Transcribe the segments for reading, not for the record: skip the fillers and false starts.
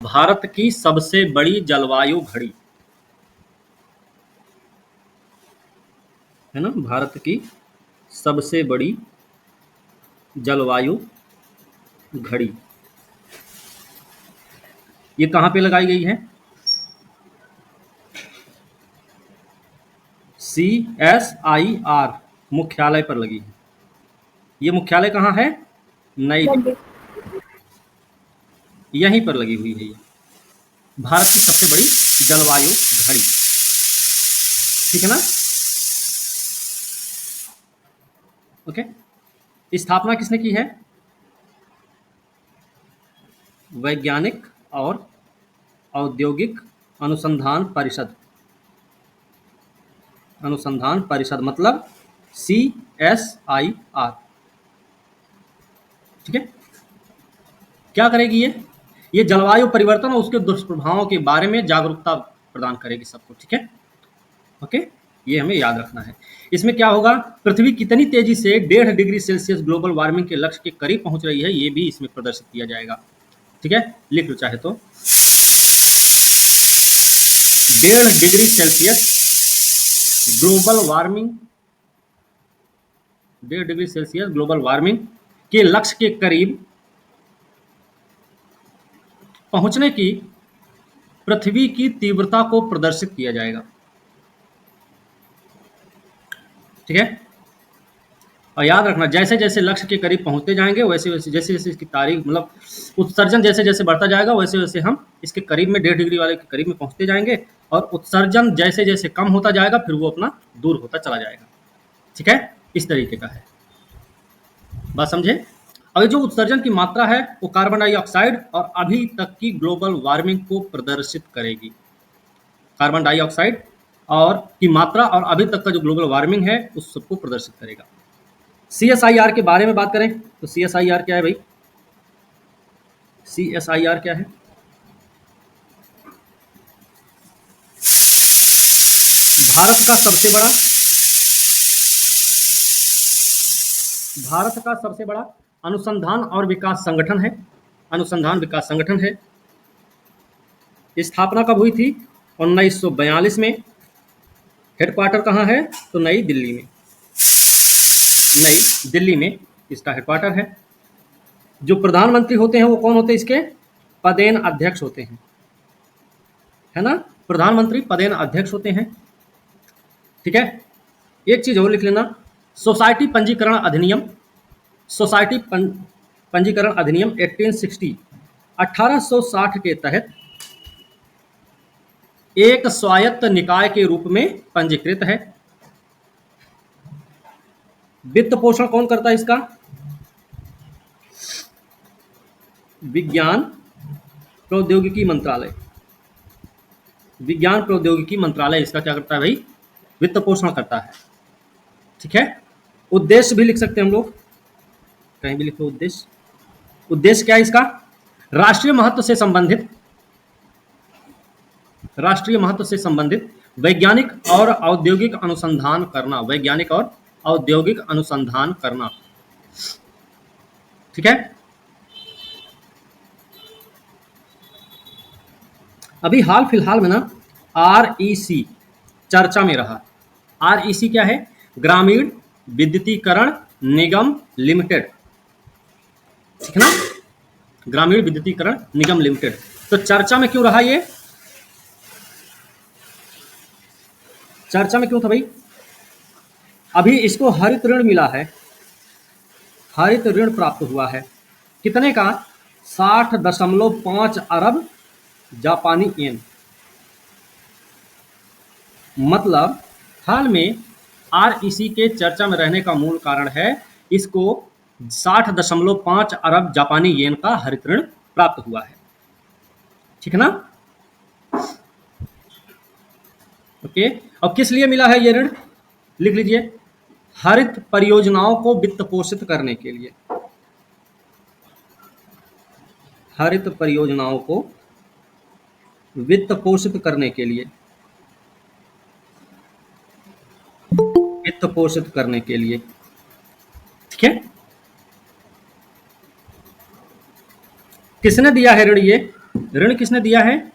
भारत की सबसे बड़ी जलवायु घड़ी, है ना, भारत की सबसे बड़ी जलवायु घड़ी, ये कहाँ पे लगाई गई है? CSIR मुख्यालय पर लगी है। ये मुख्यालय कहाँ है? नई दिल्ली, दिल्ली। यहीं पर लगी हुई है ये, भारत की सबसे बड़ी जलवायु घड़ी। ठीक है ना? ओके। स्थापना किसने की है? वैज्ञानिक और औद्योगिक अनुसंधान परिषद, अनुसंधान परिषद मतलब CSIR। ठीक है। क्या करेगी ये जलवायु परिवर्तन और उसके दुष्प्रभावों के बारे में जागरूकता प्रदान करेगी सबको। ठीक है। ओके, ये हमें याद रखना है। इसमें क्या होगा, पृथ्वी कितनी तेजी से 1.5 डिग्री सेल्सियस ग्लोबल वार्मिंग के लक्ष्य के करीब पहुंच रही है, ये भी इसमें प्रदर्शित किया जाएगा। ठीक है, लिख लो चाहे तो। 1.5 degree Celsius global warming, 1.5 degree Celsius global warming के लक्ष्य के करीब पहुंचने की पृथ्वी की तीव्रता को प्रदर्शित किया जाएगा। ठीक है। और याद रखना, जैसे जैसे लक्ष्य के करीब पहुंचते जाएंगे वैसे वैसे, जैसे जैसे इसकी तारीख मतलब उत्सर्जन जैसे जैसे बढ़ता जाएगा वैसे वैसे हम इसके करीब में 1.5 डिग्री वाले के करीब में पहुंचते जाएंगे, और उत्सर्जन जैसे जैसे कम होता जाएगा फिर वो अपना दूर होता चला जाएगा। ठीक है, इस तरीके का है। बात समझे? और जो उत्सर्जन की मात्रा है वो कार्बन डाइऑक्साइड और अभी तक की ग्लोबल वार्मिंग को प्रदर्शित करेगी। कार्बन डाइऑक्साइड और की मात्रा और अभी तक का जो ग्लोबल वार्मिंग है उस सबको प्रदर्शित करेगा। CSIR के बारे में बात करें तो CSIR क्या है भाई? CSIR क्या है? भारत का सबसे बड़ा, भारत का सबसे बड़ा अनुसंधान और विकास संगठन है, अनुसंधान विकास संगठन है। स्थापना कब हुई थी? 1942 में। हेडक्वार्टर कहाँ है? तो नई दिल्ली में, नई दिल्ली में इसका हेडक्वार्टर है। जो प्रधानमंत्री होते हैं वो कौन होते हैं इसके? पदेन अध्यक्ष होते हैं, है ना, प्रधानमंत्री पदेन अध्यक्ष होते हैं। ठीक है। एक चीज और लिख लेना, सोसाइटी पंजीकरण अधिनियम, सोसाइटी पंजीकरण अधिनियम 1860 1860 के तहत एक स्वायत्त निकाय के रूप में पंजीकृत है। वित्त पोषण कौन करता है इसका? विज्ञान प्रौद्योगिकी मंत्रालय, विज्ञान प्रौद्योगिकी मंत्रालय इसका क्या करता है भाई? वित्त पोषण करता है। ठीक है। उद्देश्य भी लिख सकते हैं हम लोग, कहीं भी लिखो उद्देश्य। उद्देश्य क्या है इसका? राष्ट्रीय महत्व से संबंधित, राष्ट्रीय महत्व से संबंधित वैज्ञानिक और औद्योगिक अनुसंधान करना, वैज्ञानिक और औद्योगिक अनुसंधान करना। ठीक है। अभी हाल फिलहाल में ना REC चर्चा में रहा। REC क्या है? ग्रामीण विद्युतीकरण निगम लिमिटेड। ठीक है ना, ग्रामीण विद्युतीकरण निगम लिमिटेड। तो चर्चा में क्यों रहा ये? चर्चा में क्यों था भाई? अभी इसको हरित ऋण मिला है, हरित ऋण प्राप्त हुआ है। कितने का? 60.5 अरब जापानी येन। मतलब हाल में REC के चर्चा में रहने का मूल कारण है इसको 60.5 अरब जापानी येन का हरित ऋण प्राप्त हुआ है। ठीक है ना? ओके। अब किस लिए मिला है ये ऋण? लिख लीजिए, हरित परियोजनाओं को वित्त पोषित करने के लिए, हरित परियोजनाओं को वित्त पोषित करने के लिए, वित्त पोषित करने के लिए। ठीक है। किसने दिया है ऋण ये? ऋण किसने दिया है?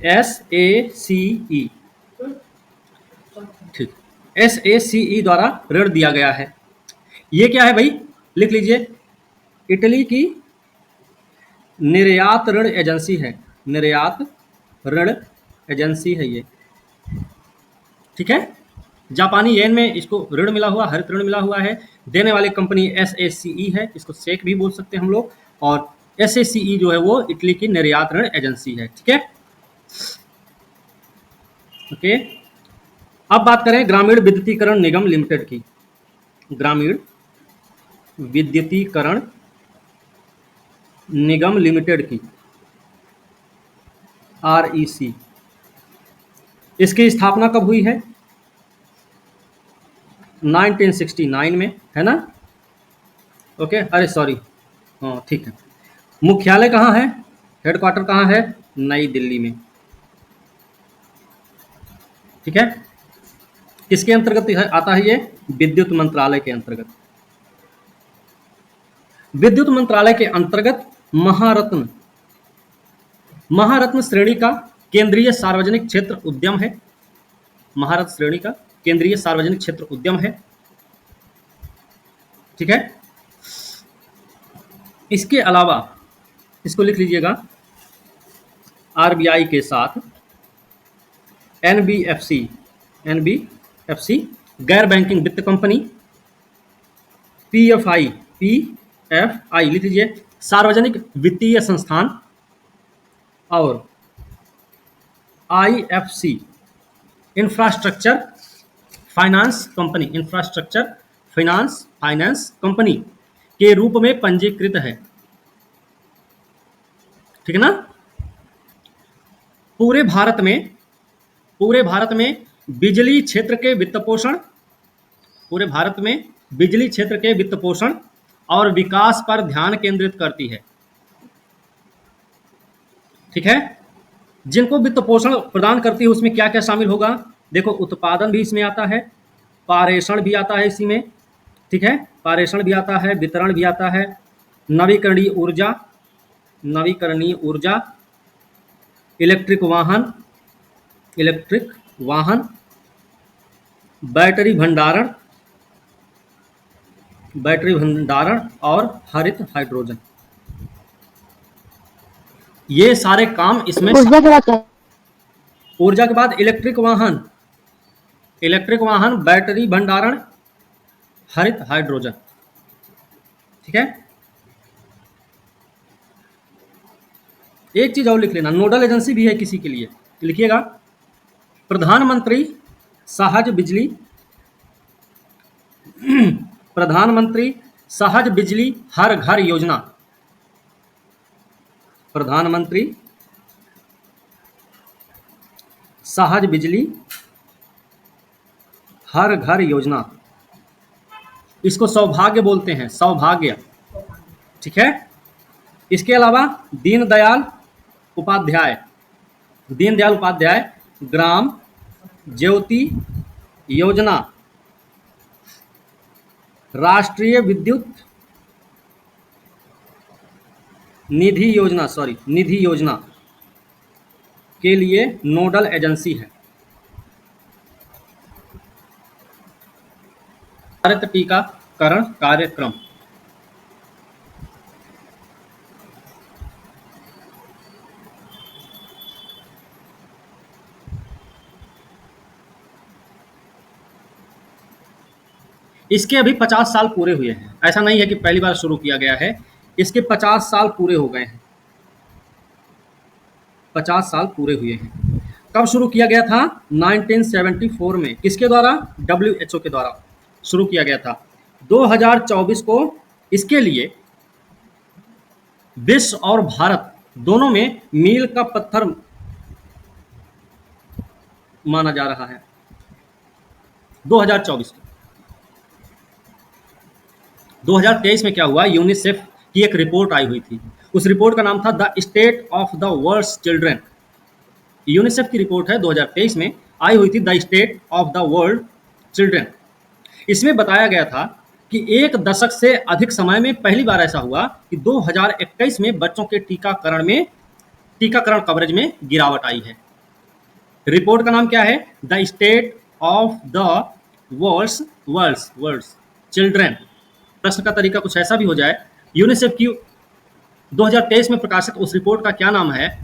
SACE, ठीक, SACE द्वारा ऋण दिया गया है। ये क्या है भाई, लिख लीजिए, इटली की निर्यात ऋण एजेंसी है, निर्यात ऋण एजेंसी है ये, ठीक है। जापानी येन में इसको ऋण मिला हुआ, हरित ऋण मिला हुआ है। देने वाली कंपनी SACE है, इसको सेक भी बोल सकते हैं हम लोग। और SACE जो है वो इटली की निर्यात ऋण एजेंसी है, ठीक है। ओके, अब बात करें ग्रामीण विद्युतीकरण निगम लिमिटेड की। ग्रामीण विद्युतीकरण निगम लिमिटेड की, REC, इसकी स्थापना कब हुई है? 1969 में, है ना। ओके, अरे सॉरी, हाँ ठीक है। मुख्यालय कहाँ है, हेडक्वार्टर कहाँ है? नई दिल्ली में, ठीक है। किसके अंतर्गत आता है ये? विद्युत मंत्रालय के अंतर्गत। विद्युत मंत्रालय के अंतर्गत महारत्न, महारत्न श्रेणी का केंद्रीय सार्वजनिक क्षेत्र उद्यम है। महारत्न श्रेणी का केंद्रीय सार्वजनिक क्षेत्र उद्यम है, ठीक है। इसके अलावा इसको लिख लीजिएगा, RBI के साथ NBFC, गैर बैंकिंग वित्त कंपनी, PFI लिख लीजिए, सार्वजनिक वित्तीय संस्थान, और IFC, infrastructure finance company, infrastructure finance company के रूप में पंजीकृत है, ठीक है ना। पूरे भारत में बिजली क्षेत्र के वित्त पोषण, पूरे भारत में बिजली क्षेत्र के वित्त पोषण और विकास पर ध्यान केंद्रित करती है, ठीक है। जिनको वित्त पोषण प्रदान करती है उसमें क्या क्या शामिल होगा? देखो, उत्पादन भी इसमें आता है, पारेषण भी आता है इसी में, ठीक है, पारेषण भी आता है, वितरण भी आता है, नवीकरणीय ऊर्जा, इलेक्ट्रिक वाहन, बैटरी भंडारण और हरित हाइड्रोजन, ये सारे काम इसमें। ऊर्जा के बाद इलेक्ट्रिक वाहन, बैटरी भंडारण, हरित हाइड्रोजन, ठीक है। एक चीज और लिख लेना, नोडल एजेंसी भी है किसी के लिए, लिखिएगा, प्रधानमंत्री सहज बिजली हर घर योजना, प्रधानमंत्री सहज बिजली हर घर योजना, इसको सौभाग्य बोलते हैं, सौभाग्य, ठीक है। इसके अलावा दीनदयाल उपाध्याय ग्राम ज्योति योजना, राष्ट्रीय विद्युत निधि योजना के लिए नोडल एजेंसी है। भारत टीकाकरण कार्यक्रम, इसके अभी 50 साल पूरे हुए हैं, ऐसा नहीं है कि पहली बार शुरू किया गया है, इसके 50 साल पूरे हो गए हैं, 50 साल पूरे हुए हैं। कब शुरू किया गया था? 1974 में, किसके द्वारा? WHO के द्वारा शुरू किया गया था। 2024 को इसके लिए विश्व और भारत दोनों में मील का पत्थर माना जा रहा है। 2024 2023 में क्या हुआ? यूनिसेफ की एक रिपोर्ट आई हुई थी, उस रिपोर्ट का नाम था the state of the world's children. UNICEF की रिपोर्ट है 2023 में आई हुई थी, the state of the world children. इसमें बताया गया था कि एक दशक से अधिक समय में पहली बार ऐसा हुआ कि 2021 में बच्चों के टीकाकरण कवरेज में गिरावट आई है। रिपोर्ट का नाम क्या है? The state of the world's children. प्रश्न का तरीका कुछ ऐसा भी हो जाए, यूनिसेफ की 2023 में प्रकाशित उस रिपोर्ट का क्या नाम है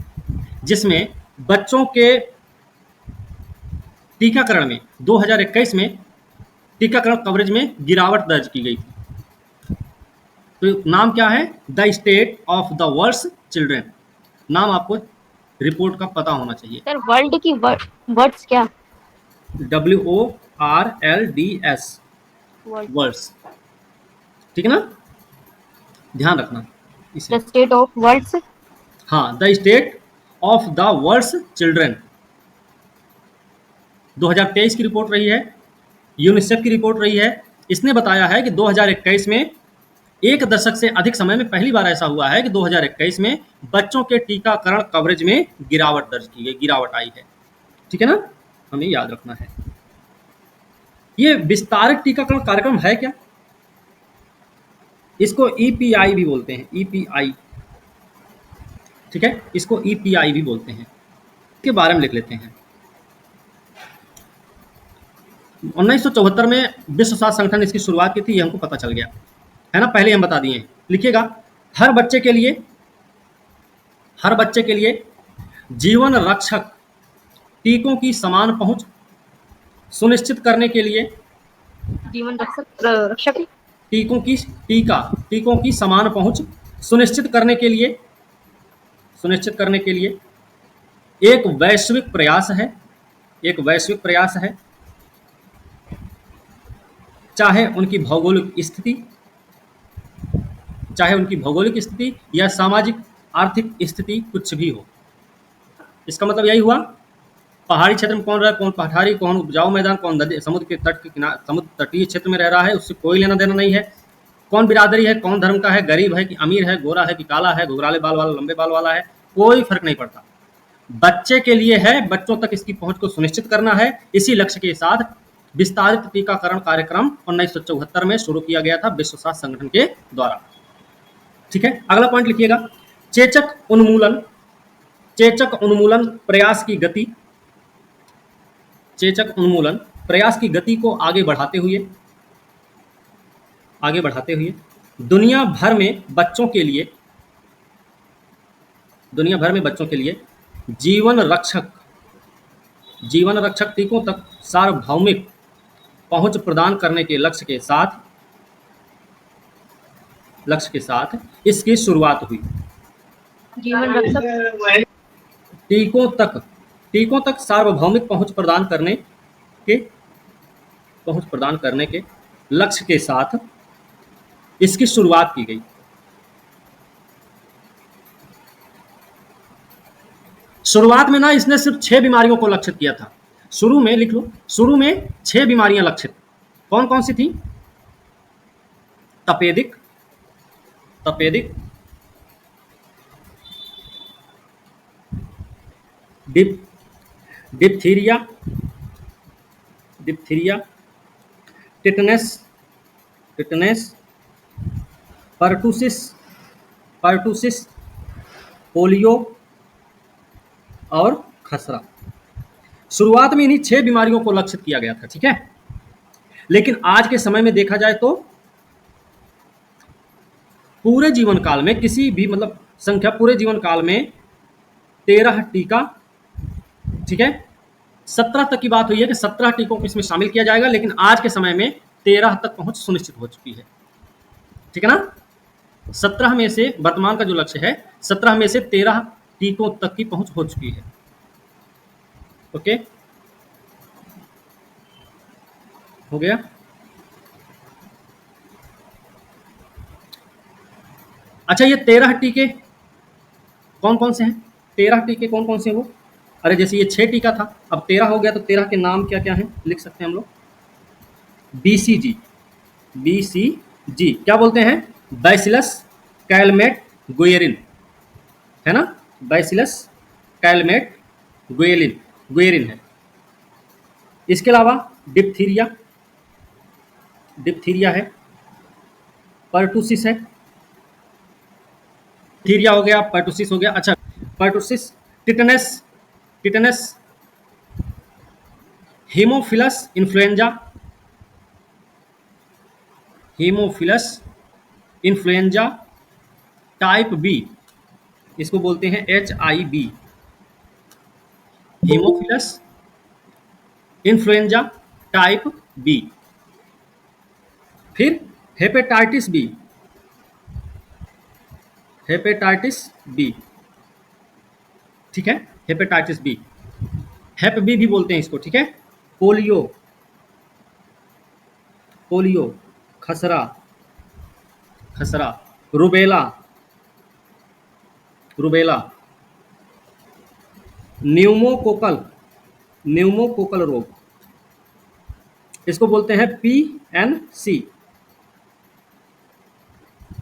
जिसमें बच्चों के टीकाकरण में 2021 में टीकाकरण कवरेज में गिरावट दर्ज की गई थी। तो नाम क्या है? The state of the world's children. नाम आपको रिपोर्ट का पता होना चाहिए। सर वर्ल्ड की वर्ड्स क्या? WORLDS, world. वर्ड्स। ठीक है ना, ध्यान रखना इसे। The state of world's. हाँ, the state of the world's children 2023 की रिपोर्ट रही है, यूनिसेफ की रिपोर्ट रही है। इसने बताया है कि 2021 में एक दशक से अधिक समय में पहली बार ऐसा हुआ है कि 2021 में बच्चों के टीकाकरण कवरेज में गिरावट दर्ज की गई, गिरावट आई है। ठीक है ना, हमें याद रखना है। ये विस्तारित टीकाकरण कार्यक्रम है क्या? इसको EPI भी बोलते हैं, EPI। ठीक है, इसको EPI भी बोलते हैं। इसके बारे में लिख लेते हैं। 1974 में विश्व स्वास्थ्य संगठन ने इसकी शुरुआत की थी, ये हमको पता चल गया है ना, पहले हम बता दिए हैं। लिखिएगा, हर बच्चे के लिए जीवन रक्षक टीकों की समान पहुंच सुनिश्चित करने के लिए जीवन रक्षक टीकों की समान पहुंच सुनिश्चित करने के लिए एक वैश्विक प्रयास है। चाहे उनकी भौगोलिक स्थिति या सामाजिक आर्थिक स्थिति कुछ भी हो। इसका मतलब यही हुआ, पहाड़ी क्षेत्र में कौन रहा, कौन पठारी, कौन उपजाऊ मैदान, कौन नदी समुद्र के तट के किनारे, समुद्र तटीय क्षेत्र में रह रहा है, उससे कोई लेना देना नहीं है। कौन बिरादरी है, कौन धर्म का है, गरीब है कि अमीर है, गोरा है कि काला है, घुघराले बाल वाला, लंबे बाल वाला है, कोई फर्क नहीं पड़ता। बच्चे के लिए है, बच्चों तक इसकी पहुंच को सुनिश्चित करना है। इसी लक्ष्य के साथ विस्तारित टीकाकरण कार्यक्रम 1974 में शुरू किया गया था विश्व स्वास्थ्य संगठन के द्वारा। ठीक है, अगला पॉइंट लिखिएगा, चेचक उन्मूलन प्रयास की गति को आगे बढ़ाते हुए दुनिया भर में बच्चों के लिए जीवन रक्षक टीकों तक सार्वभौमिक पहुंच प्रदान करने के लक्ष्य के साथ इसकी शुरुआत हुई। जीवन रक्षक टीकों तक सार्वभौमिक पहुंच प्रदान करने के लक्ष्य के साथ इसकी शुरुआत की गई। शुरुआत में ना इसने सिर्फ 6 बीमारियों को लक्षित किया था। शुरू में लिख लो, शुरू में 6 बीमारियां लक्षित। कौन कौन सी थी? तपेदिक, डिप्थीरिया, टिटनेस, पर्टुसिस, पोलियो और खसरा। शुरुआत में इन्हीं 6 बीमारियों को लक्षित किया गया था। ठीक है, लेकिन आज के समय में देखा जाए तो पूरे जीवन काल में पूरे जीवन काल में 13 टीका, ठीक है, 17 तक की बात हुई है कि 17 टीकों को इसमें शामिल किया जाएगा, लेकिन आज के समय में 13 तक पहुंच सुनिश्चित हो चुकी है। ठीक है ना, 17 में से वर्तमान का जो लक्ष्य है, 17 में से 13 टीकों तक की पहुंच हो चुकी है। ओके, हो गया। अच्छा, ये 13 टीके कौन कौन से हैं? 13 टीके कौन कौन से हैं वो? अरे जैसे ये 6 टीका था, अब 13 हो गया, तो 13 के नाम क्या क्या हैं लिख सकते हैं हम लोग। BCG क्या बोलते हैं? बैसिलस कैलमेट गुएरिन, है ना, बैसिलस कैलमेट गुएरिन है। इसके अलावा डिप्थीरिया है, पर्टुसिस है, थीरिया हो गया, पर्टुसिस हो गया। अच्छा, pertussis, tetanus, tetanus, haemophilus influenza, haemophilus influenza type B, इसको बोलते हैं HIV, haemophilus influenza type B. फिर हेपेटाइटिस बी, हेपेटाइटिस बी, ठीक है, हेपेटाइटिस बी, हेप बी भी बोलते हैं इसको, ठीक है। पोलियो, पोलियो, खसरा, खसरा, रुबेला, रुबेला, न्यूमोकोकल, न्यूमोकोकल रोग, इसको बोलते हैं PNC,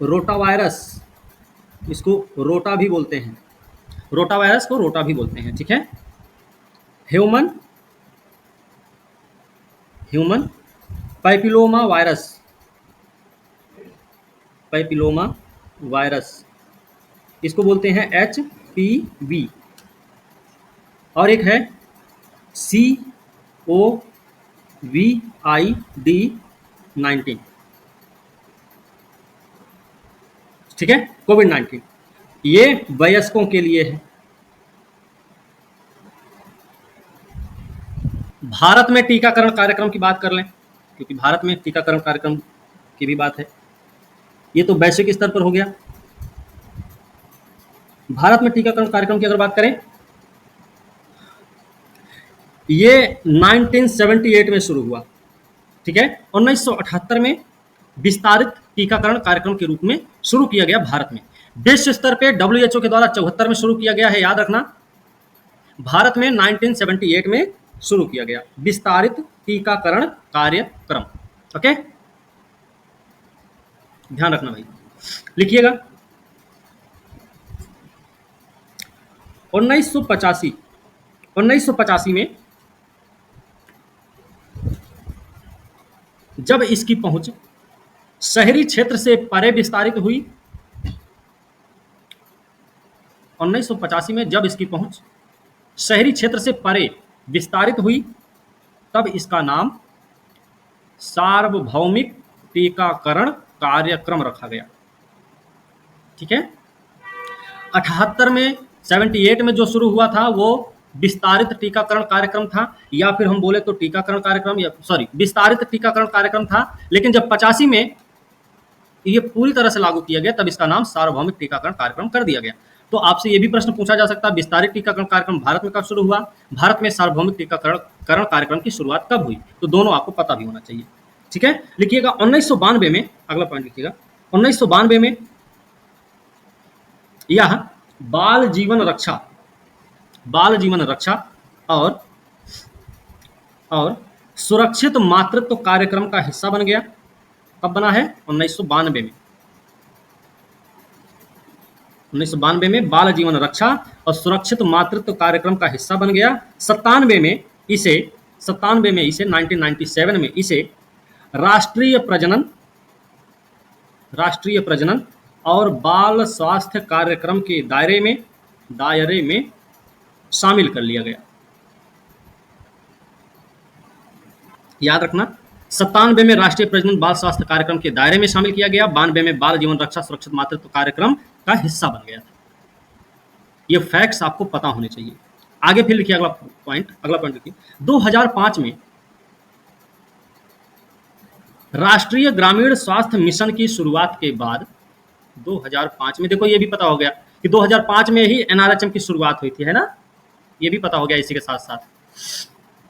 रोटावायरस, इसको रोटा भी बोलते हैं, रोटावायरस को रोटा भी बोलते हैं, ठीक है। Human, human papilloma virus, papilloma virus, इसको बोलते हैं HPV। और एक है COVID-19, ठीक है, COVID-19, ये वयस्कों के लिए है। भारत में टीकाकरण कार्यक्रम की बात कर लें, क्योंकि भारत में टीकाकरण कार्यक्रम की भी बात है, ये तो वैश्विक स्तर पर हो गया। भारत में टीकाकरण कार्यक्रम की अगर बात करें, ये 1978 में शुरू हुआ, ठीक है। 1978 में विस्तारित टीकाकरण कार्यक्रम के रूप में शुरू किया गया भारत में। विश्व स्तर पे WHO के द्वारा 74 में शुरू किया गया है, याद रखना। भारत में 1978 में शुरू किया गया विस्तारित टीकाकरण कार्यक्रम, ओके, ध्यान रखना भाई, लिखिएगा। 1985 में जब इसकी पहुंच शहरी क्षेत्र से परे विस्तारित हुई, 1985 में जब इसकी पहुंच शहरी क्षेत्र से परे विस्तारित हुई, तब इसका नाम सार्वभौमिक टीकाकरण कार्यक्रम रखा गया, ठीक है। 78 में 78 में जो शुरू हुआ था वो विस्तारित टीकाकरण कार्यक्रम था, या फिर हम बोले तो टीकाकरण कार्यक्रम, या सॉरी विस्तारित टीकाकरण कार्यक्रम था। लेकिन जब 85 में ये पूरी तरह से लागू किया गया, तब इसका नाम सार्वभौमिक टीकाकरण कार्यक्रम कर दिया गया। तो आपसे ये भी प्रश्न पूछा जा सकता है, विस्तारित टीकाकरण कार्यक्रम भारत में कब शुरू हुआ, भारत में सार्वभौमिक टीकाकरण कार्यक्रम की शुरुआत कब हुई, तो दोनों आपको पता भी होना चाहिए, ठीक है। लिखिएगा 1992 में, अगला पॉइंट लिखिएगा, 1992 में यह बाल जीवन रक्षा, बाल जीवन रक्षा और सुरक्षित मातृत्व कार्यक्रम का हिस्सा बन गया। कब बना है, 1992 में। 1992 में बाल जीवन रक्षा और सुरक्षित मातृत्व कार्यक्रम का हिस्सा बन गया। 97 में इसे 1997 में इसे राष्ट्रीय प्रजनन और बाल स्वास्थ्य कार्यक्रम के दायरे में शामिल कर लिया गया। याद रखना, 97 में राष्ट्रीय प्रजनन बाल स्वास्थ्य कार्यक्रम के दायरे में शामिल किया गया, 92 में बाल जीवन रक्षा सुरक्षित मातृत्व कार्यक्रम का हिस्सा बन गया था। ये फैक्ट्स आपको पता होने चाहिए। आगे फिर लिखिए अगला पॉइंट लिखिए। 2005 में राष्ट्रीय ग्रामीण स्वास्थ्य मिशन की शुरुआत के बाद 2005 में, देखो ये भी पता हो गया कि 2005 में ही NRHM की शुरुआत हुई थी, है ना, ये भी पता हो गया इसी के साथ साथ,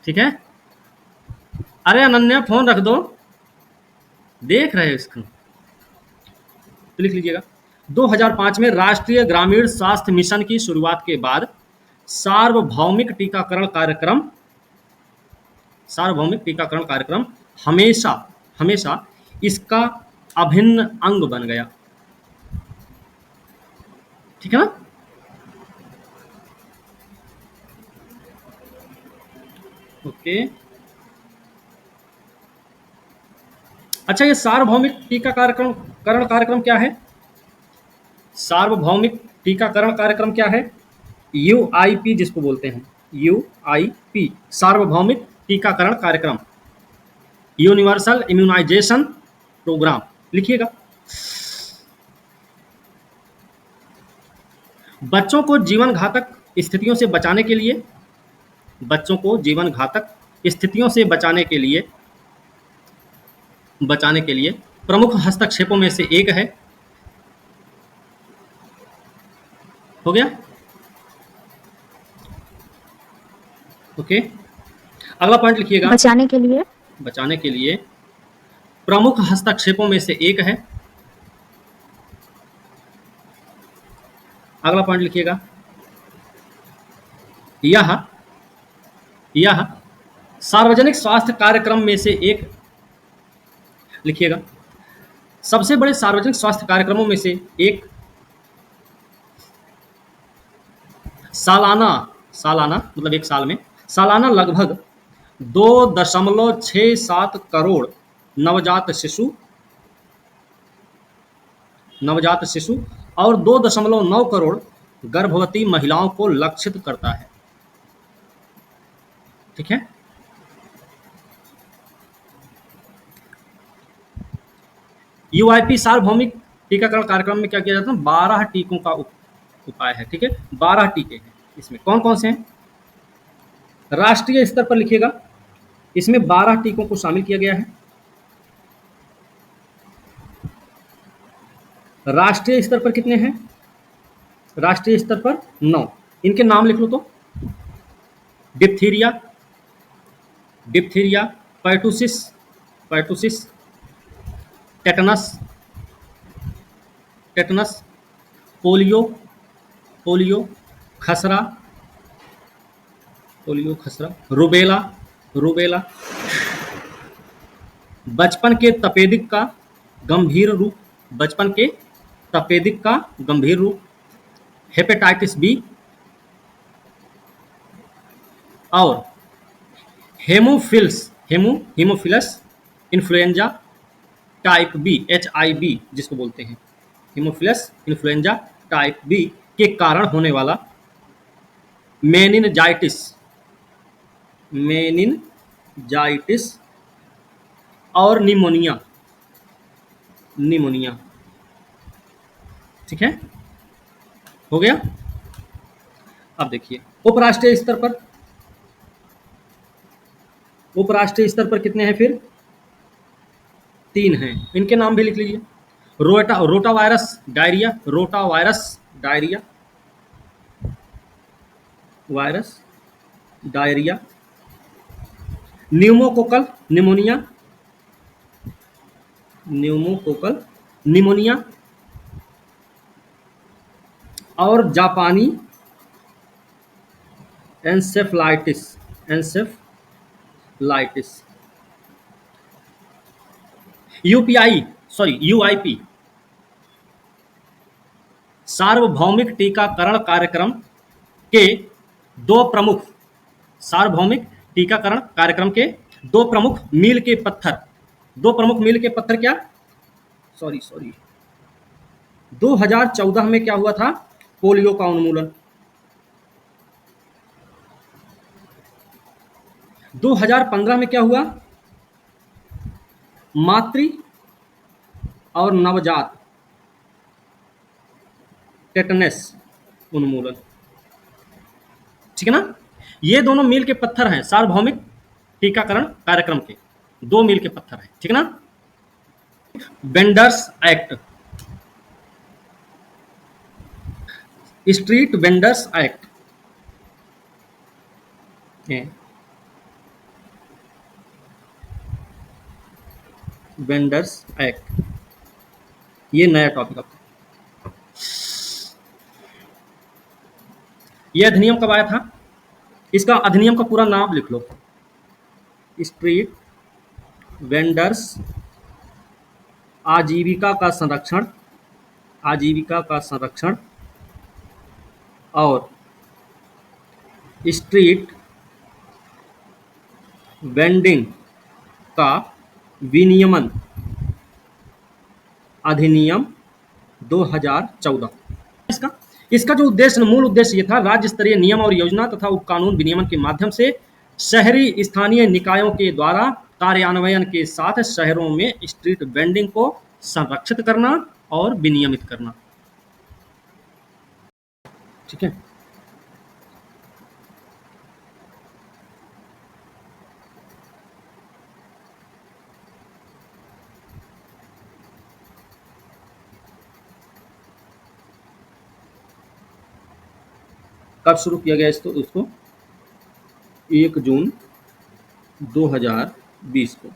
ठीक है। अरे अनन्या फोन रख दो, देख रहे हो इसको, तो लिख लीजिएगा। 2005 में राष्ट्रीय ग्रामीण स्वास्थ्य मिशन की शुरुआत के बाद सार्वभौमिक टीकाकरण कार्यक्रम हमेशा इसका अभिन्न अंग बन गया, ठीक है ना। ओके, अच्छा, ये सार्वभौमिक टीका कार्यक्रम टीकाकरण कार्यक्रम क्या है? सार्वभौमिक टीकाकरण कार्यक्रम क्या है? यूआईपी जिसको बोलते हैं, यूआईपी सार्वभौमिक टीकाकरण कार्यक्रम, यूनिवर्सल इम्यूनाइजेशन प्रोग्राम। लिखिएगा। बच्चों को जीवन घातक स्थितियों से बचाने के लिए, बच्चों को जीवन घातक स्थितियों से बचाने के लिए प्रमुख हस्तक्षेपों में से एक है। हो गया? ओके, अगला पॉइंट लिखिएगा। बचाने के लिए, बचाने के लिए प्रमुख हस्तक्षेपों में से एक है। अगला पॉइंट लिखिएगा। यह सार्वजनिक स्वास्थ्य कार्यक्रम में से एक, लिखिएगा, सबसे बड़े सार्वजनिक स्वास्थ्य कार्यक्रमों में से एक सालाना मतलब एक साल में सालाना लगभग 2.67 करोड़ नवजात शिशु और 2.9 करोड़ गर्भवती महिलाओं को लक्षित करता है। ठीक है? यूआईपी सार्वभौमिक टीकाकरण कार्यक्रम में क्या किया जाता है? 12 टीकों का उपाय है। ठीक है, 12 टीके हैं। इसमें कौन कौन से हैं? राष्ट्रीय स्तर पर लिखिएगा, इसमें 12 टीकों को शामिल किया गया है। राष्ट्रीय स्तर पर कितने हैं? राष्ट्रीय स्तर पर 9। इनके नाम लिख लो तो। डिप्थीरिया, पर्टुसिस, टेटनस, पोलियो, खसरा, रूबेला, बचपन के तपेदिक का गंभीर रूप, हेपेटाइटिस बी और haemophilus influenza type B, HIV जिसको बोलते हैं, हेमोफिलस इन्फ्लुएंजा टाइप बी के कारण होने वाला मेनिनजाइटिस और निमोनिया। ठीक है, हो गया। अब देखिए उपराष्ट्रीय स्तर पर कितने हैं? फिर 3 हैं। इनके नाम भी लिख लीजिए। रोटावायरस डायरिया, न्यूमोकोकल निमोनिया और जापानी एन्सेफ्लाइटिस। यूआईपी सार्वभौमिक टीकाकरण कार्यक्रम के दो प्रमुख मील के पत्थर क्या? 2014 में क्या हुआ था? पोलियो का उन्मूलन। 2015 में क्या हुआ? मातृ और नवजात टेटनस उन्मूलन। ठीक है ना? ये दोनों मील के पत्थर हैं सार्वभौमिक टीकाकरण कार्यक्रम के, 2 मील के पत्थर हैं। ठीक है ना? Vendors act, street vendors act, ये नया टॉपिक आपका। ये अधिनियम कब आया था? इसका अधिनियम का पूरा नाम लिख लो। स्ट्रीट वेंडर्स आजीविका का संरक्षण और स्ट्रीट वेंडिंग का विनियमन अधिनियम 2014। इसका इसका जो उद्देश्य, मूल उद्देश्य ये था, राज्य स्तरीय नियम और योजना तथा उपकानून विनियमन के माध्यम से शहरी स्थानीय निकायों के द्वारा कार्यान्वयन के साथ शहरों में स्ट्रीट वेंडिंग को संरक्षित करना और विनियमित करना। ठीक है। कब शुरू किया गया इसको 1 जून 2020 को,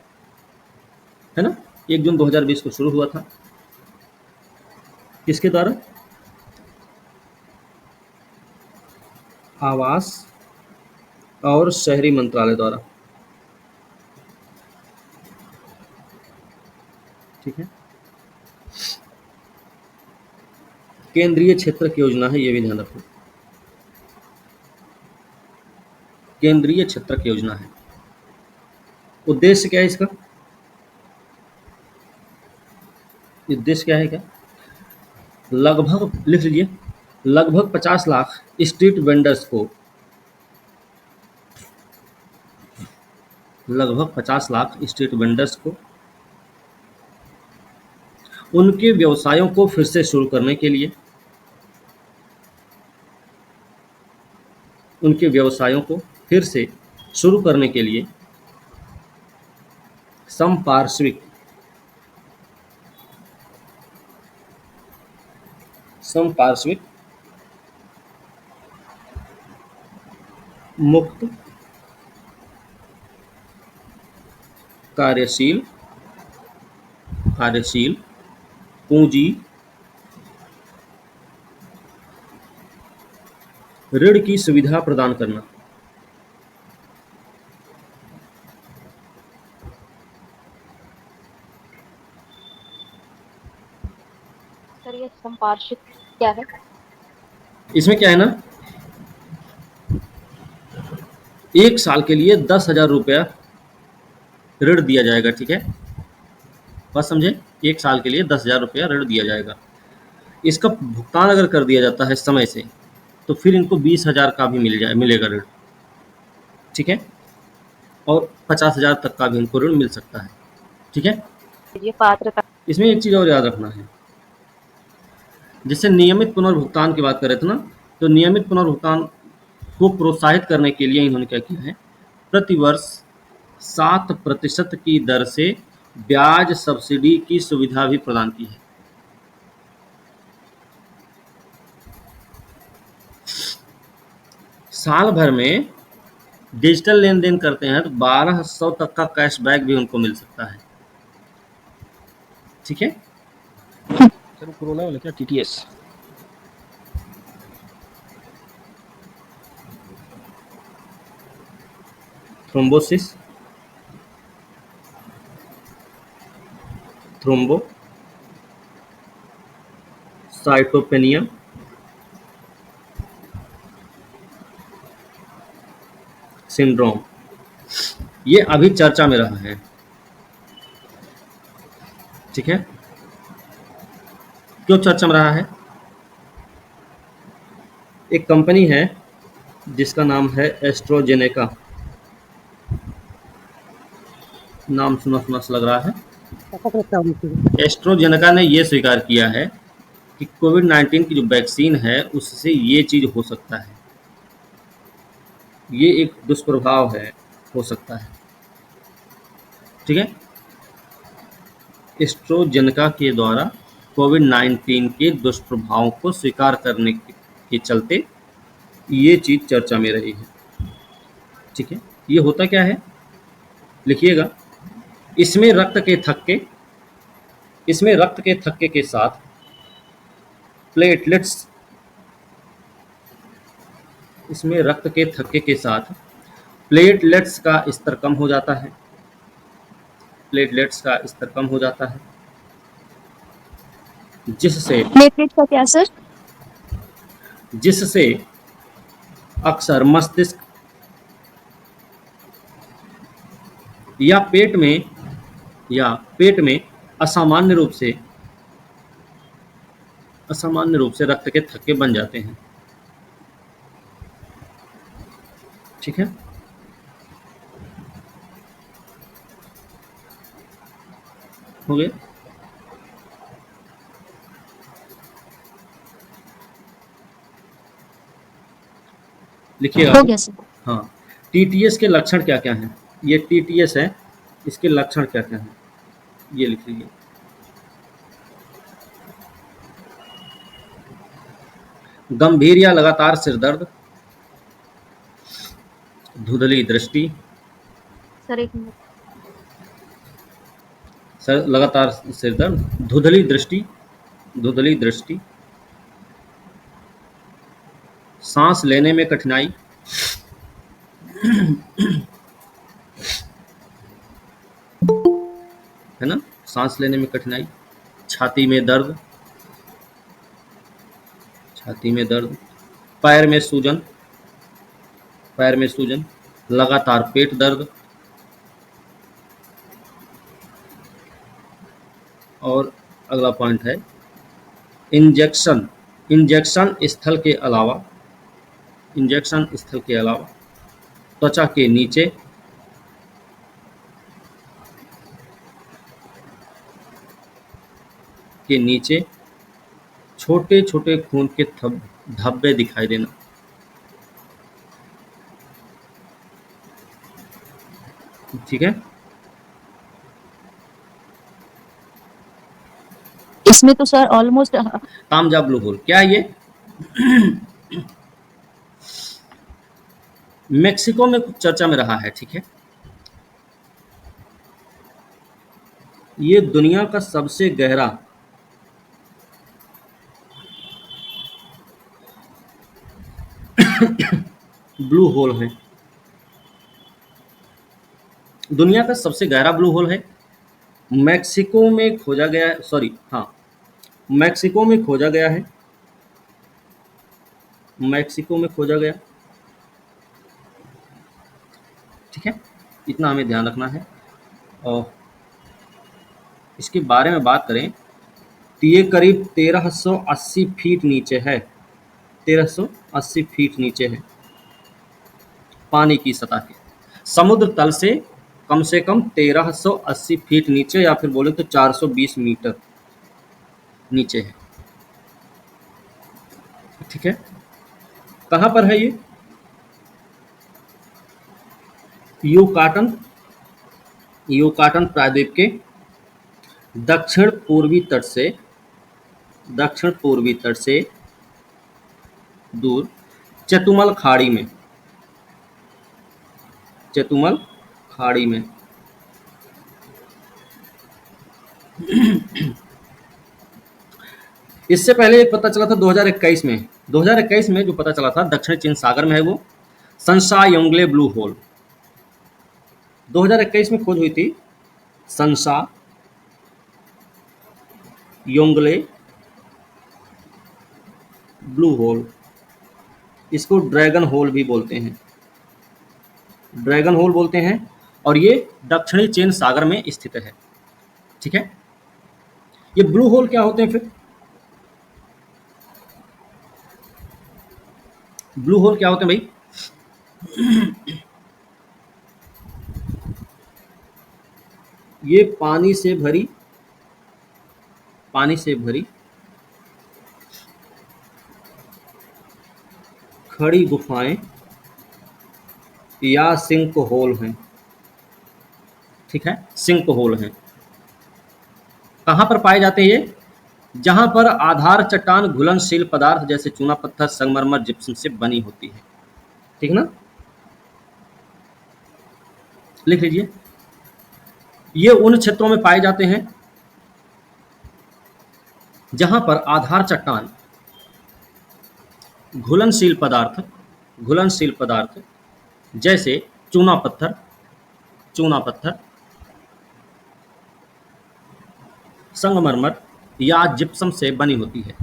है ना। 1 जून 2020 को शुरू हुआ था। किसके द्वारा? आवास और शहरी मंत्रालय द्वारा। ठीक है। केंद्रीय क्षेत्रक योजना है, ये भी ध्यान रखो, केंद्रीय क्षेत्रक योजना है। उद्देश्य क्या है इसका? उद्देश्य क्या है क्या? लगभग लिख लीजिए, लगभग 50 लाख स्ट्रीट वेंडर्स को, लगभग 50 लाख स्ट्रीट वेंडर्स को उनके व्यवसायों को फिर से शुरू करने के लिए, उनके व्यवसायों को फिर से शुरू करने के लिए संपार्श्विक संपार्श्विक मुक्त कार्यशील पूंजी ऋण की सुविधा प्रदान करना। सर ये संपार्श्विक क्या है? इसमें क्या है ना, 1 साल के लिए 10,000 रुपया ऋण दिया जाएगा। ठीक है, बस समझे, 1 साल के लिए 10,000 रुपया ऋण दिया जाएगा। इसका भुगतान अगर कर दिया जाता है समय से, तो फिर इनको 20,000 का भी मिलेगा ऋण। ठीक है, और 50,000 तक का भी इनको ऋण मिल सकता है। ठीक है। ये पात्रता। इसमें एक चीज़ और याद रखना है, जैसे नियमित पुनर्भुगतान की बात करें थे ना, तो नियमित पुनर्भुगतान को प्रोत्साहित करने के लिए इन्होंने क्या किया है, प्रतिवर्ष 7% की दर से ब्याज सब्सिडी की सुविधा भी प्रदान की है। साल भर में डिजिटल लेन देन करते हैं तो 1200 तक का कैशबैक भी उनको मिल सकता है। ठीक है। सर कोरोना वाला क्या टीटीएस? थ्रोम्बोसिस, थ्रोम्बोसाइटोपेनिया, सिंड्रोम, ये अभी चर्चा में रहा है। ठीक है, क्यों चर्चा में रहा है? एक कंपनी है जिसका नाम है एस्ट्रोजेनेका, नाम सुना सुना सा लग रहा है। एस्ट्रोजेनेका ने यह स्वीकार किया है कि कोविड-19 की जो वैक्सीन है उससे ये चीज़ हो सकता है, ये एक दुष्प्रभाव है, हो सकता है। ठीक है, एस्ट्रोजेनेका के द्वारा कोविड-19 के दुष्प्रभावों को स्वीकार करने के चलते ये चीज़ चर्चा में रही है। ठीक है, ये होता क्या है, लिखिएगा, इसमें रक्त के थक्के के साथ प्लेटलेट्स, इसमें रक्त के थक्के के साथ प्लेटलेट्स का स्तर कम हो जाता है, प्लेटलेट्स का स्तर कम हो जाता है, जिससे प्लेटलेट का क्या सर? जिससे अक्सर मस्तिष्क या पेट में असामान्य रूप से असामान्य रूप से रक्त के थक्के बन जाते हैं। ठीक है, हो गया। लिखिएगा। हो गया सर। हाँ, टीटीएस के लक्षण क्या क्या हैं? ये टीटीएस है, इसके लक्षण क्या क्या हैं ये लिख लीजिए। गंभीर या लगातार सिर दर्द, धुंधली दृष्टि, सर एक मिनट। सर लगातार सिर दर्द, धुंधली दृष्टि, धुंधली दृष्टि, सांस लेने में कठिनाई, है ना, सांस लेने में कठिनाई, छाती में दर्द, छाती में दर्द, पैर में सूजन, पैर में सूजन, लगातार पेट दर्द, और अगला पॉइंट है इंजेक्शन, इंजेक्शन स्थल के अलावा, इंजेक्शन स्थल के अलावा त्वचा के नीचे, के नीचे छोटे छोटे खून के धब्बे दिखाई देना। ठीक है, इसमें तो सर ऑलमोस्ट तामजा ब्लू होल क्या है ये? मेक्सिको में कुछ चर्चा में रहा है। ठीक है, ये दुनिया का सबसे गहरा ब्लू होल है, दुनिया का सबसे गहरा ब्लू होल है। मैक्सिको में खोजा गया है, सॉरी हाँ, मैक्सिको में खोजा गया है, मैक्सिको में खोजा गया। ठीक है, इतना हमें ध्यान रखना है। और इसके बारे में बात करें तो ये करीब 1380 फीट नीचे है, 1380 फीट नीचे है पानी की सतह के, समुद्र तल से कम 1380 फीट नीचे, या फिर बोले तो 420 मीटर नीचे है। ठीक है, कहाँ पर है ये? यूकाटन, यूकाटन प्रायद्वीप के दक्षिण पूर्वी तट से, दक्षिण पूर्वी तट से दूर चेतुमल खाड़ी में, चेतुमल खाड़ी में। इससे पहले एक पता चला था 2021 में, 2021 में जो पता चला था दक्षिण चीन सागर में है वो संशा योंगले ब्लू होल। 2021 में खोज हुई थी संशा योंगले ब्लू होल, इसको ड्रैगन होल भी बोलते हैं, ड्रैगन होल बोलते हैं, और ये दक्षिणी चीन सागर में स्थित है। ठीक है, ये ब्लू होल क्या होते हैं फिर? ब्लू होल क्या होते हैं भाई? ये पानी से भरी, पानी से भरी खड़ी गुफाएं या सिंक होल हैं। ठीक है, सिंक होल हैं। कहाँ पर पाए जाते हैं ये? जहाँ पर आधार चट्टान घुलनशील पदार्थ जैसे चूना पत्थर, संगमरमर, जिप्सम से बनी होती है। ठीक ना, लिख लीजिए। ये उन क्षेत्रों में पाए जाते हैं जहाँ पर आधार चट्टान घुलनशील पदार्थ, घुलनशील पदार्थ जैसे चूना पत्थर, चूना पत्थर, संगमरमर या जिप्सम से बनी होती है।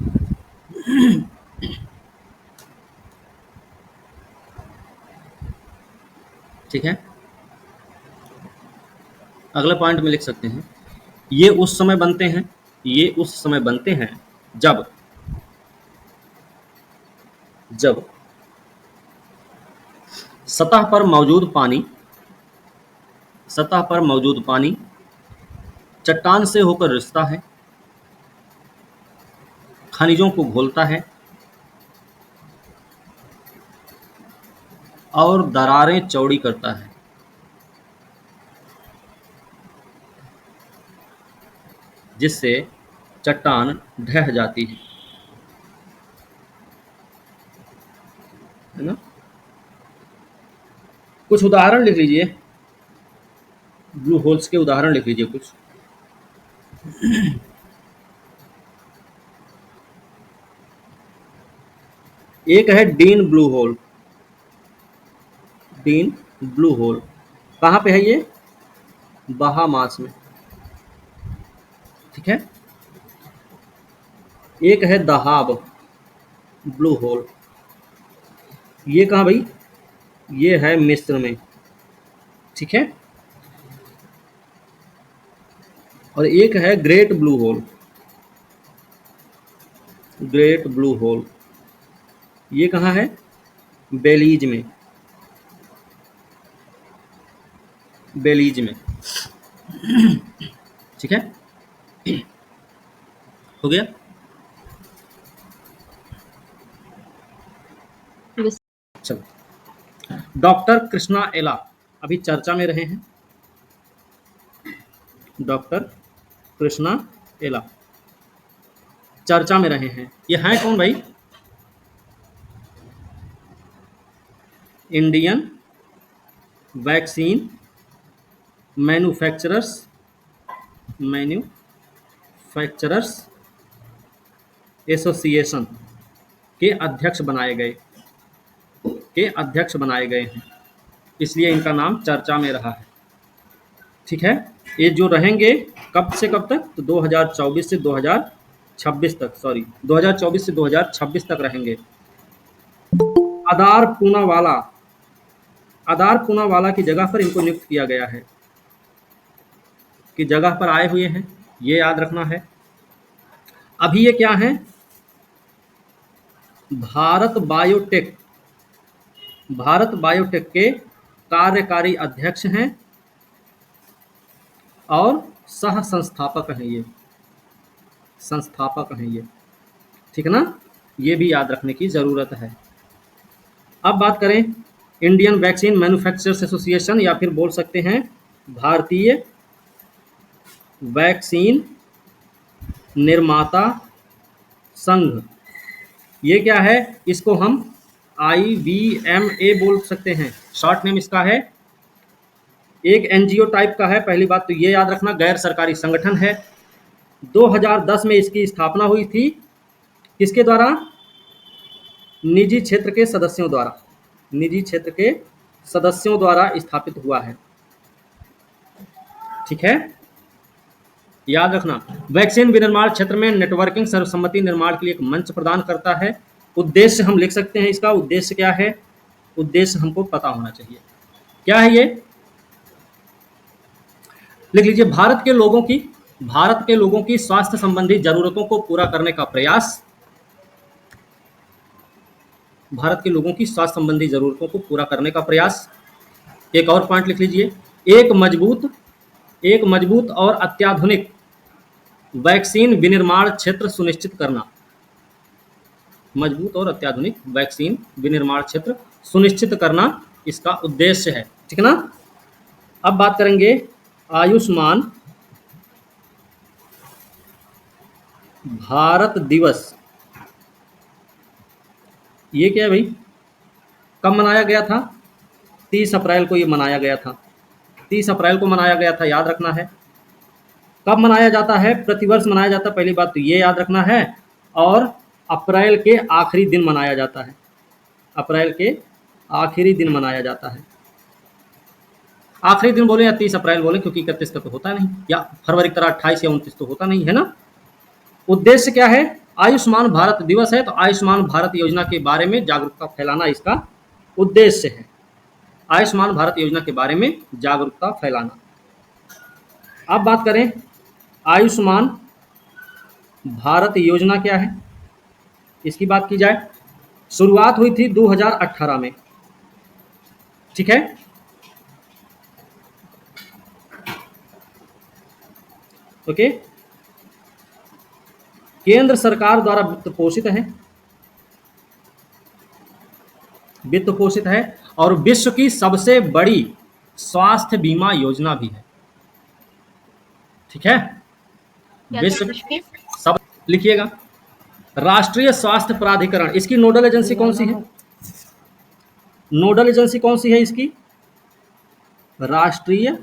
ठीक है, अगले पॉइंट में लिख सकते हैं ये उस समय बनते हैं, ये उस समय बनते हैं जब जब सतह पर मौजूद पानी चट्टान से होकर रिसता है, खनिजों को घोलता है और दरारें चौड़ी करता है, जिससे चट्टान ढह जाती है ना। कुछ उदाहरण लिख लीजिए, ब्लू होल्स के उदाहरण लिख लीजिए कुछ। एक है Dean Blue Hole. Dean Blue Hole कहाँ पे है ये? बहामास में, ठीक है। एक है दहाब ब्लू होल, ये कहाँ भाई? ये है मिस्र में, ठीक है। और एक है Great Blue Hole. Great Blue Hole ये कहाँ है? बेलीज में, बेलीज में, ठीक है। हो गया। चलो, डॉक्टर कृष्णा एला अभी चर्चा में रहे हैं। डॉक्टर कृष्णा एला चर्चा में रहे हैं। ये हैं कौन भाई? इंडियन वैक्सीन मैन्युफैक्चरर्स एसोसिएशन के अध्यक्ष बनाए गए हैं, इसलिए इनका नाम चर्चा में रहा है, ठीक है। ये जो रहेंगे कब से कब तक? तो 2024 से 2026 तक, 2026 तक रहेंगे। आदार पूनावाला की जगह पर इनको नियुक्त किया गया है, कि जगह पर आए हुए हैं, ये याद रखना है। अभी ये क्या है? भारत बायोटेक के कार्यकारी अध्यक्ष हैं और सह संस्थापक हैं ये, ठीक ना। ये भी याद रखने की ज़रूरत है। अब बात करें इंडियन वैक्सीन मैन्युफैक्चरर्स एसोसिएशन, या फिर बोल सकते हैं भारतीय वैक्सीन निर्माता संघ। ये क्या है? इसको हम IVMA बोल सकते हैं, शॉर्ट नेम इसका है। एक एनजीओ टाइप का है, पहली बात तो ये याद रखना, गैर सरकारी संगठन है। 2010 में इसकी स्थापना हुई थी, किसके द्वारा? निजी क्षेत्र के सदस्यों द्वारा स्थापित हुआ है, ठीक है। याद रखना, वैक्सीन विनिर्माण क्षेत्र में नेटवर्किंग सर्वसम्मति निर्माण के लिए एक मंच प्रदान करता है। उद्देश्य हम लिख सकते हैं, इसका उद्देश्य क्या है? उद्देश्य हमको पता होना चाहिए, क्या है ये? लिख लीजिए, भारत के लोगों की स्वास्थ्य संबंधी जरूरतों को पूरा करने का प्रयास। भारत के लोगों की स्वास्थ्य संबंधी जरूरतों को पूरा करने का प्रयास। एक और पॉइंट लिख लीजिए, एक मजबूत और अत्याधुनिक वैक्सीन विनिर्माण क्षेत्र सुनिश्चित करना। मजबूत और अत्याधुनिक वैक्सीन विनिर्माण क्षेत्र सुनिश्चित करना इसका उद्देश्य है, ठीक ना। अब बात करेंगे आयुष्मान भारत दिवस। ये क्या है भाई? कब मनाया गया था? 30 अप्रैल को ये मनाया गया था, 30 अप्रैल को मनाया गया था, याद रखना है। कब मनाया जाता है? प्रतिवर्ष मनाया जाता है, पहली बात तो ये याद रखना है। और अप्रैल के आखिरी दिन मनाया जाता है, अप्रैल के आखिरी दिन मनाया जाता है। आखिरी दिन बोले या 30 अप्रैल बोले, क्योंकि 31 का तो होता नहीं, या फरवरी 28 या 29 तो होता नहीं है ना। उद्देश्य क्या है? आयुष्मान भारत दिवस है, तो आयुष्मान भारत योजना के बारे में जागरूकता फैलाना इसका उद्देश्य है। आयुष्मान भारत योजना के बारे में जागरूकता फैलाना। अब बात करें आयुष्मान भारत योजना क्या है, इसकी बात की जाए शुरुआत हुई थी 2018 में, ठीक है। ओके, केंद्र सरकार द्वारा वित्त पोषित है, वित्त पोषित है, और विश्व की सबसे बड़ी स्वास्थ्य बीमा योजना भी है, ठीक है। क्या विश्व विश्व की सब लिखिएगा। राष्ट्रीय स्वास्थ्य प्राधिकरण, इसकी नोडल एजेंसी कौन सी है? नोडल एजेंसी कौन सी है इसकी? राष्ट्रीय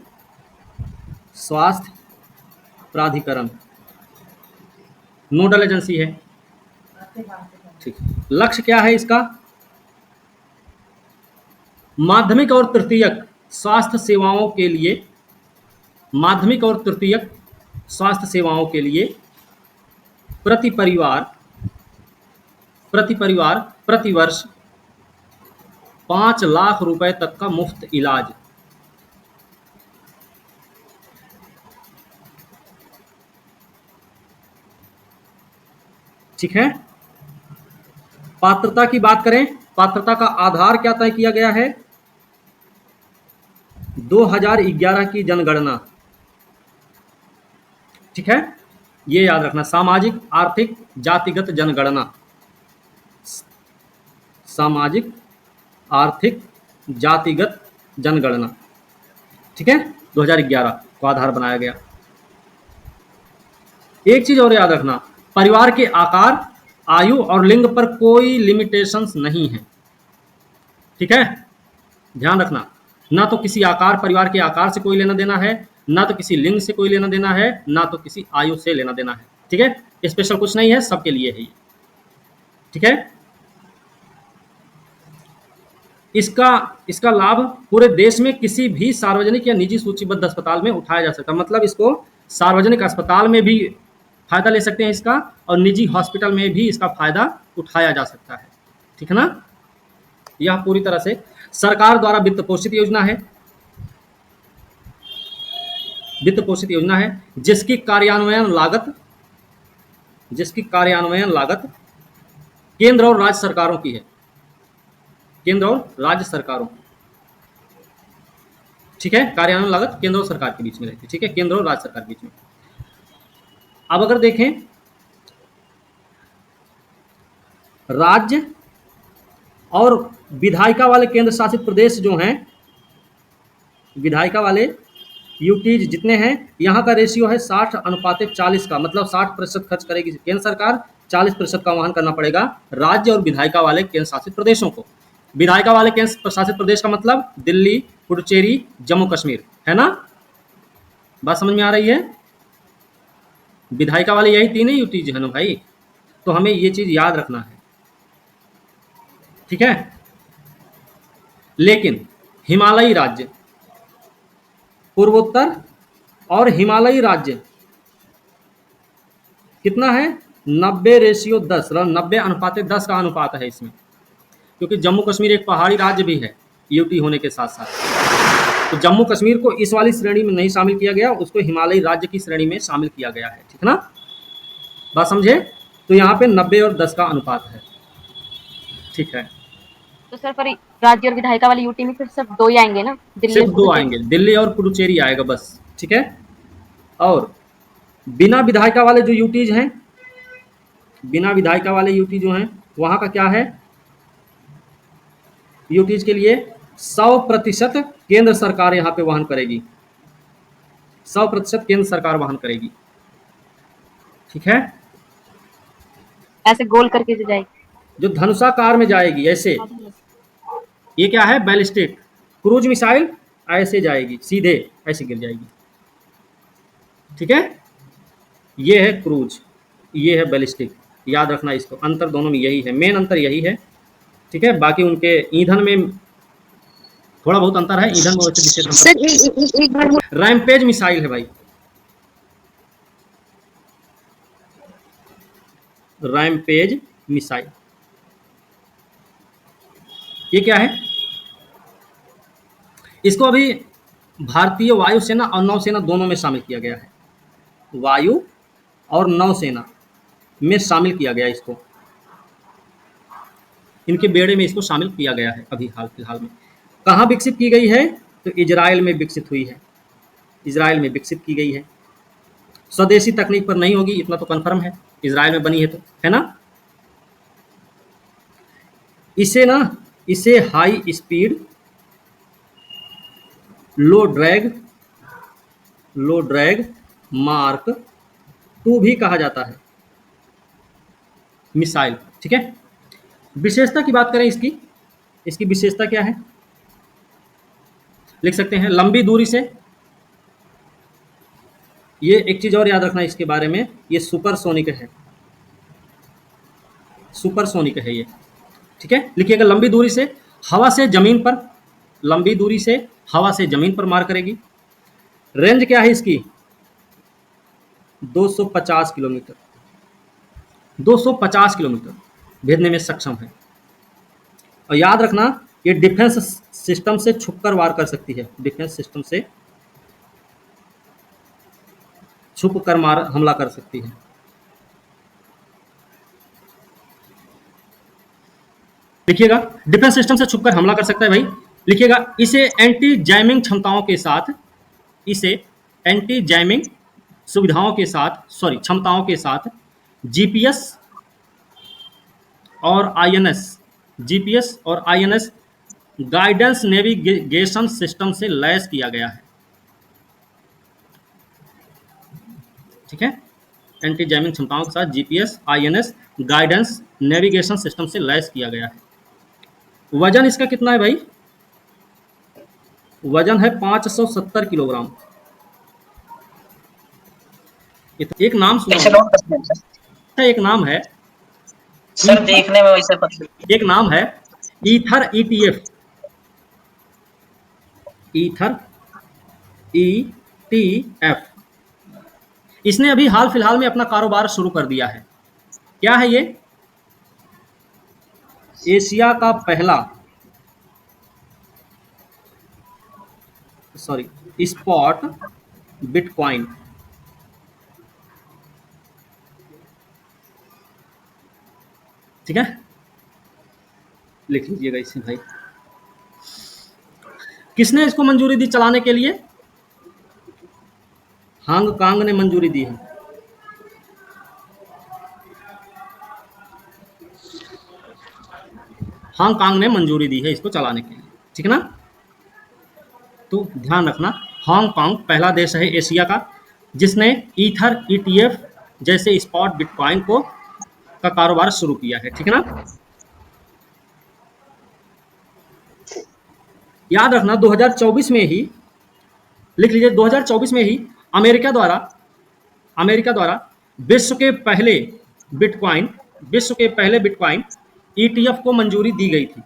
स्वास्थ्य प्राधिकरण नोडल एजेंसी है, ठीक। लक्ष्य क्या है इसका? माध्यमिक और तृतीयक स्वास्थ्य सेवाओं के लिए, माध्यमिक और तृतीयक स्वास्थ्य सेवाओं के लिए प्रति परिवार प्रतिवर्ष 5 लाख रुपए तक का मुफ्त इलाज, ठीक है। पात्रता की बात करें, पात्रता का आधार क्या तय किया गया है? 2011 की जनगणना, ठीक है। ये याद रखना, सामाजिक आर्थिक जातिगत जनगणना, सामाजिक आर्थिक जातिगत जनगणना, ठीक है। 2011 को आधार बनाया गया। एक चीज और याद रखना, परिवार के आकार, आयु और लिंग पर कोई लिमिटेशंस नहीं है, ठीक है। ध्यान रखना, ना तो किसी आकार, परिवार के आकार से कोई लेना देना है, ना तो किसी लिंग से कोई लेना देना है, ना तो किसी आयु से लेना देना है, ठीक है। स्पेशल कुछ नहीं है, सबके लिए है ये, ठीक है। इसका लाभ पूरे देश में किसी भी सार्वजनिक या निजी सूचीबद्ध अस्पताल में उठाया जा सकता है। मतलब इसको सार्वजनिक अस्पताल में भी फायदा ले सकते हैं इसका, और निजी हॉस्पिटल में भी इसका फायदा उठाया जा सकता है, ठीक है ना। यह पूरी तरह से सरकार द्वारा वित्त पोषित योजना है, वित्त पोषित योजना है, जिसकी कार्यान्वयन लागत केंद्र और राज्य सरकारों की है, केंद्र और राज्य सरकारों, ठीक है। कार्यान्वयन लागत केंद्र और सरकार के बीच में रहती है, ठीक है, केंद्र और राज्य सरकार के बीच में। अब अगर देखें, राज्य और विधायिका वाले केंद्र शासित प्रदेश जो हैं, विधायिका वाले यूटीज जितने हैं, यहाँ का रेशियो है 60:40 का। मतलब 60% खर्च करेगी केंद्र सरकार, 40% का वहन करना पड़ेगा राज्य और विधायिका वाले केंद्र शासित प्रदेशों को। विधायिका वाले केंद्र शासित प्रदेश का मतलब दिल्ली, पुडुचेरी, जम्मू कश्मीर, है ना। बात समझ में आ रही है? विधायिका वाले यही 3 ही यूटीज है ना भाई, तो हमें ये चीज याद रखना है, ठीक है। लेकिन हिमालयी राज्य, पूर्वोत्तर और हिमालयी राज्य कितना है? 90:10, 90:10 का अनुपात है इसमें, क्योंकि जम्मू कश्मीर एक पहाड़ी राज्य भी है यूटी होने के साथ साथ। तो जम्मू कश्मीर को इस वाली श्रेणी में नहीं शामिल किया गया, उसको हिमालयी राज्य की श्रेणी में शामिल किया गया है, ठीक है ना। बात समझे? तो यहाँ पे 90 और 10 का अनुपात है, ठीक है। तो सर पर राज्य और विधायिका वाली यूटी में फिर सिर्फ 2 ही आएंगे ना? दिल्ली सिर्फ और 2 पुडुचेरी? आएंगे, दिल्ली और पुडुचेरी आएगा बस, ठीक है। और बिना विधायिका वाले जो यूटीज हैं, बिना विधायिका वाले यूटी जो हैं, वहाँ का क्या है? यूटीज के लिए 100% केंद्र सरकार यहाँ पे वहन करेगी, 100% केंद्र सरकार वहन करेगी, ठीक है। ऐसे गोल करके जो जाएगी, जो धनुषाकार में जाएगी ऐसे, ये क्या है? बैलिस्टिक क्रूज मिसाइल, ऐसे जाएगी, सीधे ऐसे गिर जाएगी, ठीक है। ये है क्रूज, ये है बैलिस्टिक, याद रखना इसको। अंतर दोनों में यही है, मेन अंतर यही है, ठीक है। बाकी उनके ईंधन में थोड़ा बहुत अंतर है, ईंधन में विशेष अंतर। रैमपेज मिसाइल है भाई, रैमपेज मिसाइल, ये क्या है? इसको अभी भारतीय वायुसेना और नौसेना दोनों में शामिल किया गया है, वायु और नौसेना में शामिल किया गया इसको। इनके बेड़े में इसको शामिल किया गया है अभी हाल फिलहाल में। कहाँ विकसित की गई है? तो इजराइल में विकसित हुई है, इजराइल में विकसित की गई है। स्वदेशी तकनीक पर नहीं होगी, इतना तो कन्फर्म है, इजराइल में बनी है तो, है ना। इसे हाई स्पीड लो ड्रैग मार्क 2 भी कहा जाता है, मिसाइल। ठीक है, विशेषता की बात करें इसकी विशेषता क्या है, लिख सकते हैं लंबी दूरी से। ये एक चीज और याद रखना इसके बारे में, ये सुपरसोनिक है, सुपरसोनिक है ये। ठीक है, लिखिएगा लंबी दूरी से हवा से जमीन पर, लंबी दूरी से हवा से जमीन पर मार करेगी। रेंज क्या है इसकी? 250 किलोमीटर, 250 किलोमीटर भेजने में सक्षम है। और याद रखना ये डिफेंस सिस्टम से छुपकर वार कर सकती है, डिफेंस सिस्टम से छुपकर हमला कर सकती है। लिखिएगा डिफेंस सिस्टम से छुपकर हमला कर सकता है भाई। लिखिएगा इसे एंटी जैमिंग क्षमताओं के साथ, इसे एंटी जैमिंग सुविधाओं के साथ, सॉरी क्षमताओं के साथ जीपीएस और आईएनएस गाइडेंस नेविगेशन सिस्टम से लैस किया गया है। ठीक है, एंटी जैमिंग क्षमताओं के साथ GPS INS guidance navigation system से लैस किया गया है। वजन इसका कितना है भाई? वजन है 570 किलोग्राम। एक नाम सुना, एक नाम है सर, देखने में वैसे पतली, एक नाम है ईथर ईटीएफ, ईथर ईटीएफ। इसने अभी हाल फिलहाल में अपना कारोबार शुरू कर दिया है। क्या है ये? एशिया का पहला स्पॉट बिटकॉइन। ठीक है, लिख लीजिएगा इसे भाई। किसने इसको मंजूरी दी चलाने के लिए? हांगकांग ने मंजूरी दी है। हांगकांग ने मंजूरी दी है इसको चलाने के लिए। ठीक है ना, तो ध्यान रखना हांगकांग पहला देश है एशिया का जिसने ईथर ईटीएफ जैसे स्पॉट बिटकॉइन का कारोबार शुरू किया है। ठीक है ना, याद रखना 2024 में ही, लिख लीजिए 2024 में ही अमेरिका द्वारा विश्व के पहले बिटकॉइन ईटीएफ को मंजूरी दी गई थी,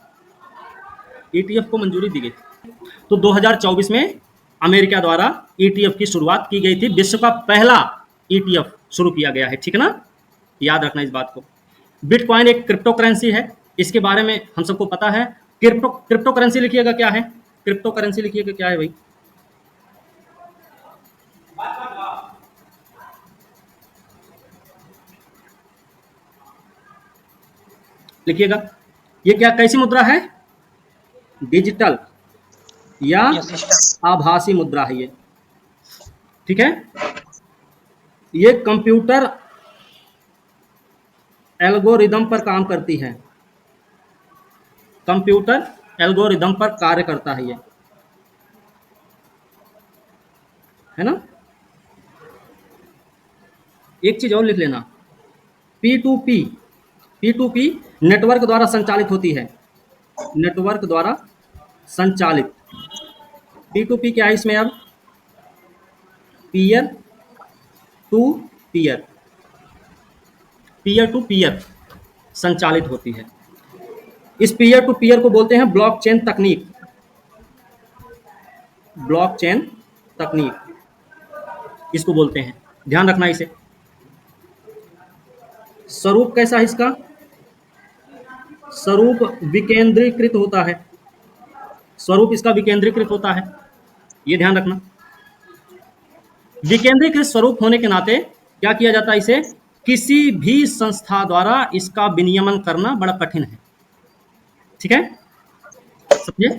ईटीएफ को मंजूरी दी गई थी। तो 2024 में अमेरिका द्वारा ईटीएफ की शुरुआत की गई थी, विश्व का पहला ईटीएफ शुरू किया गया है। ठीक है ना, याद रखना इस बात को। बिटकॉइन एक क्रिप्टो करेंसी है, इसके बारे में हम सबको पता है। क्रिप्टो करेंसी लिखिएगा क्या है, क्रिप्टो करेंसी लिखिएगा क्या है भाई? लिखिएगा ये क्या, कैसी मुद्रा है? डिजिटल या आभासी मुद्रा है ये। ठीक है, ये कंप्यूटर एल्गोरिदम पर काम करती है, कंप्यूटर एल्गोरिदम पर कार्य करता है ये, है ना। एक चीज और लिख लेना, P2P नेटवर्क द्वारा संचालित होती है, नेटवर्क द्वारा संचालित। P2P क्या है इसमें? अब पीयर टू पीयर संचालित होती है। इस पीयर टू पीयर को बोलते हैं ब्लॉकचेन तकनीक, ब्लॉकचेन तकनीक इसको बोलते हैं, ध्यान रखना इसे। स्वरूप कैसा है इसका? स्वरूप विकेंद्रीकृत होता है, स्वरूप इसका विकेंद्रीकृत होता है, ये ध्यान रखना। विकेंद्रीकृत स्वरूप होने के नाते क्या किया जाता है, इसे किसी भी संस्था द्वारा इसका विनियमन करना बड़ा कठिन है, ठीक है, समझे।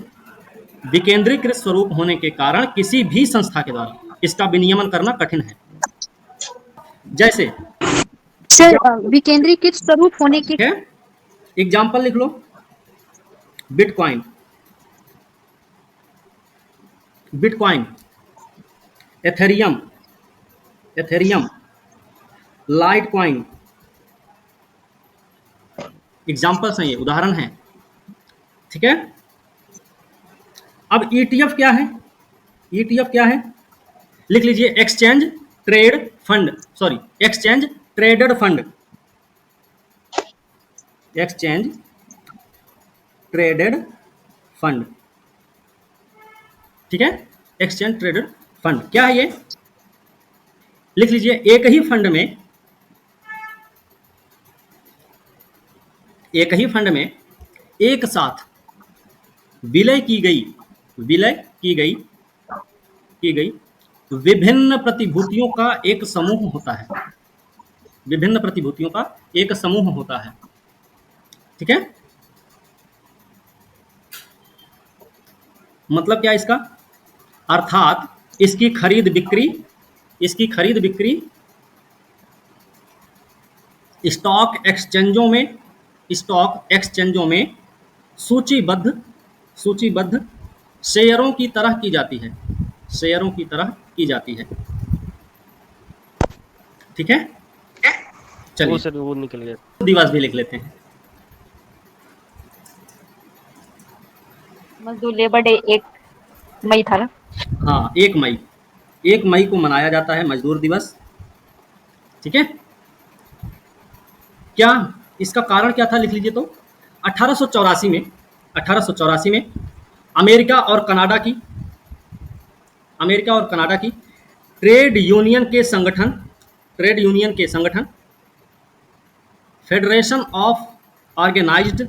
विकेंद्रीकृत स्वरूप होने के कारण किसी भी संस्था के द्वारा इसका विनियमन करना कठिन है। जैसे सर विकेंद्रीकृत स्वरूप होने के ठीक है, एग्जाम्पल लिख लो, bitcoin, bitcoin, ethereum, ethereum, Litecoin, examples हैं, ये उदाहरण हैं। ठीक है, अब ईटीएफ क्या है? ईटीएफ क्या है? लिख लीजिए, exchange trade fund, sorry exchange traded fund, exchange traded fund. ठीक है, एक्सचेंज ट्रेडेड फंड क्या है ये? लिख लीजिए, एक ही फंड में, एक ही फंड में एक साथ विलय की गई, विलय की गई विभिन्न प्रतिभूतियों का एक समूह होता है, विभिन्न प्रतिभूतियों का एक समूह होता है। ठीक है, मतलब क्या इसका? अर्थात इसकी खरीद बिक्री, इसकी खरीद बिक्री स्टॉक एक्सचेंजों में, स्टॉक एक्सचेंजों में सूचीबद्ध, सूचीबद्ध शेयरों की तरह की जाती है, शेयरों की तरह की जाती है। ठीक है, वो चलिए सर वो निकल गया। दिवस भी लिख लेते हैं। मजदूर लेबर डे 1 मई था ना। हाँ, 1 मई, 1 मई को मनाया जाता है मजदूर दिवस। ठीक है, क्या इसका कारण क्या था? लिख लीजिए तो 1884 में, 1884 में अमेरिका और कनाडा की, अमेरिका और कनाडा की ट्रेड यूनियन के संगठन, ट्रेड यूनियन के संगठन federation of organised,